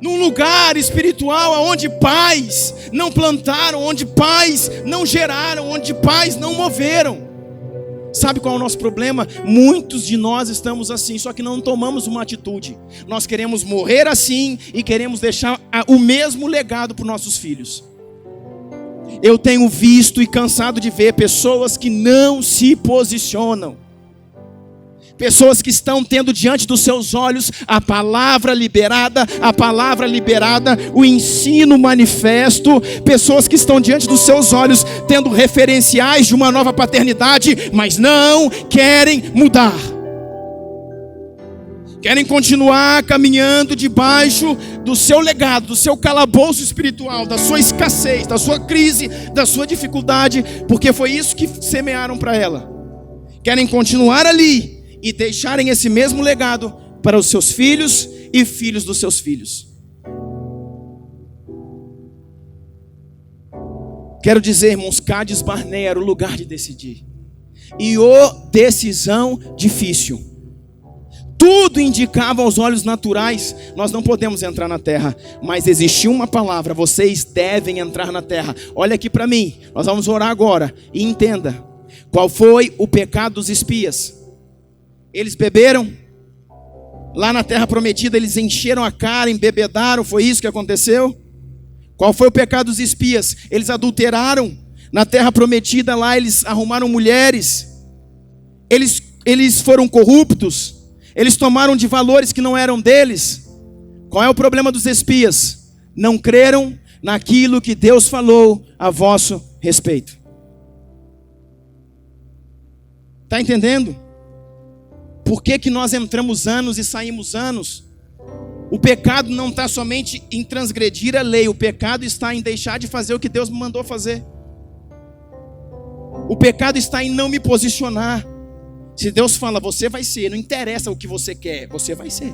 A: num lugar espiritual onde pais não plantaram, onde pais não geraram, onde pais não moveram. Sabe qual é o nosso problema? Muitos de nós estamos assim, só que não tomamos uma atitude. Nós queremos morrer assim e queremos deixar o mesmo legado para os nossos filhos. Eu tenho visto e cansado de ver pessoas que não se posicionam. Pessoas que estão tendo diante dos seus olhos a palavra liberada, o ensino manifesto. Pessoas que estão diante dos seus olhos tendo referenciais de uma nova paternidade, mas não querem mudar. Querem continuar caminhando debaixo do seu legado, do seu calabouço espiritual, da sua escassez, da sua crise, da sua dificuldade, porque foi isso que semearam para ela. Querem continuar ali e deixarem esse mesmo legado para os seus filhos e filhos dos seus filhos. Quero dizer, irmãos, Cádiz Barnea era o lugar de decidir. E decisão difícil. Tudo indicava aos olhos naturais: nós não podemos entrar na terra. Mas existiu uma palavra: vocês devem entrar na terra. Olha aqui para mim, nós vamos orar agora. E entenda, qual foi o pecado dos espias? Eles beberam lá na terra prometida, eles encheram a cara, embebedaram, foi isso que aconteceu? Qual foi o pecado dos espias? Eles adulteraram na terra prometida, lá eles arrumaram mulheres, eles foram corruptos, eles tomaram de valores que não eram deles. Qual é o problema dos espias? Não creram naquilo que Deus falou a vosso respeito. Está entendendo? Por que nós entramos anos e saímos anos? O pecado não está somente em transgredir a lei. O pecado está em deixar de fazer o que Deus me mandou fazer. O pecado está em não me posicionar. Se Deus fala, você vai ser, não interessa o que você quer, você vai ser.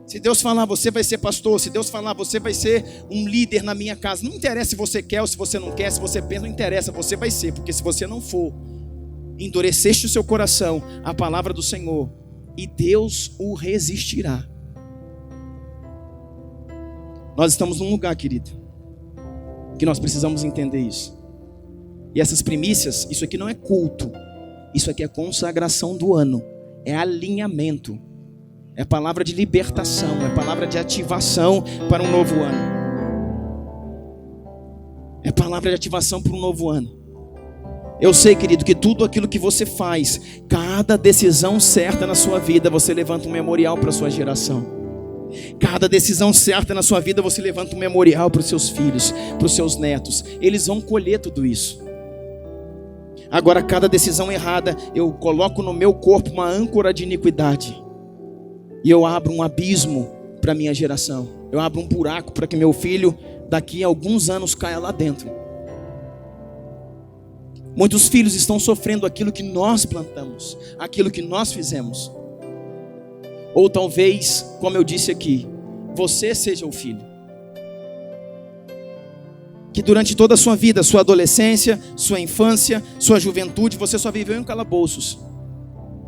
A: Se Deus falar, você vai ser pastor. Se Deus falar, você vai ser um líder na minha casa, não interessa se você quer ou se você não quer, se você pensa, não interessa, você vai ser. Porque se você não for, endureceste o seu coração à palavra do Senhor, e Deus o resistirá. Nós estamos num lugar, querido, que nós precisamos entender isso. E essas primícias, isso aqui não é culto, isso aqui é consagração do ano, é alinhamento, é palavra de libertação, é palavra de ativação para um novo ano. É palavra de ativação para um novo ano. Eu sei, querido, que tudo aquilo que você faz, cada decisão certa na sua vida, você levanta um memorial para a sua geração. Cada decisão certa na sua vida, você levanta um memorial para os seus filhos, para os seus netos. Eles vão colher tudo isso. Agora, cada decisão errada, eu coloco no meu corpo uma âncora de iniquidade. E eu abro um abismo para minha geração. Eu abro um buraco para que meu filho, daqui a alguns anos, caia lá dentro. Muitos filhos estão sofrendo aquilo que nós plantamos, aquilo que nós fizemos. Ou talvez, como eu disse aqui, você seja o filho que durante toda a sua vida, sua adolescência, sua infância, sua juventude, você só viveu em calabouços.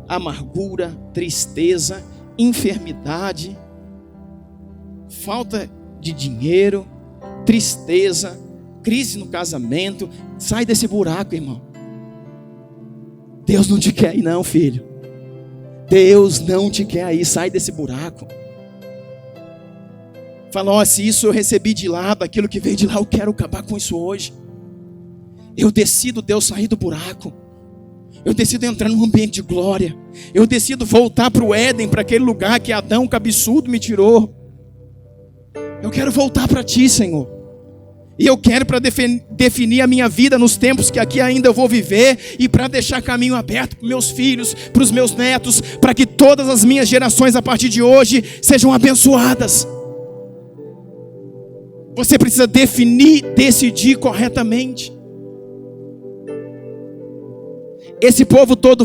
A: Amargura, tristeza, enfermidade, falta de dinheiro, tristeza, crise no casamento. Sai desse buraco, irmão. Deus não te quer aí não, filho. Deus não te quer aí, sai desse buraco. Fala, se isso eu recebi de lá, daquilo que veio de lá, eu quero acabar com isso hoje. Eu decido, Deus, sair do buraco. Eu decido entrar num ambiente de glória. Eu decido voltar para o Éden, para aquele lugar que Adão cabeçudo me tirou. Eu quero voltar para Ti, Senhor. E eu quero para definir a minha vida nos tempos que aqui ainda eu vou viver, e para deixar caminho aberto para meus filhos, para os meus netos, para que todas as minhas gerações a partir de hoje sejam abençoadas. Você precisa definir, decidir corretamente. Esse povo todo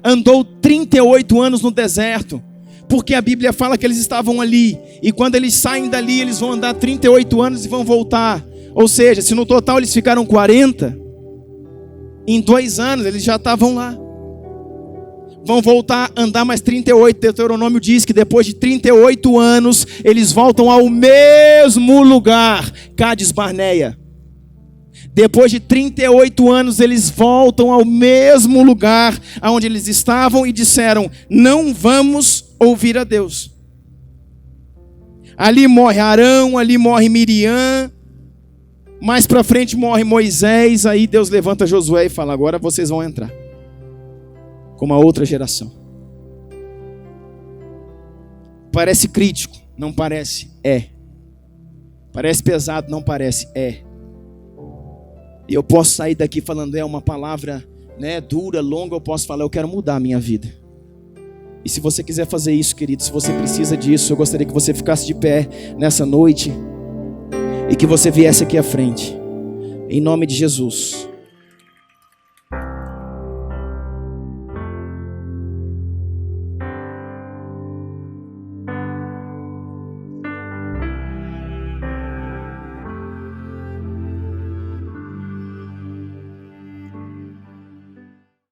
A: andou 38 anos no deserto, porque a Bíblia fala que eles estavam ali, e quando eles saem dali, eles vão andar 38 anos e vão voltar. Ou seja, se no total eles ficaram 40, em 2 anos eles já estavam lá. Vão voltar a andar mais 38. Deuteronômio diz que depois de 38 anos, eles voltam ao mesmo lugar, Cádiz Barneia. Depois de 38 anos, eles voltam ao mesmo lugar onde eles estavam e disseram, não vamos ouvir a Deus. Ali morre Arão, ali morre Miriam, mais para frente morre Moisés. Aí Deus levanta Josué e fala, agora vocês vão entrar com uma outra geração. Parece crítico, não parece? É. Parece pesado, não parece? É. E eu posso sair daqui falando, uma palavra, dura, longa, eu posso falar, eu quero mudar a minha vida. E se você quiser fazer isso, querido, se você precisa disso, eu gostaria que você ficasse de pé nessa noite e que você viesse aqui à frente, em nome de Jesus.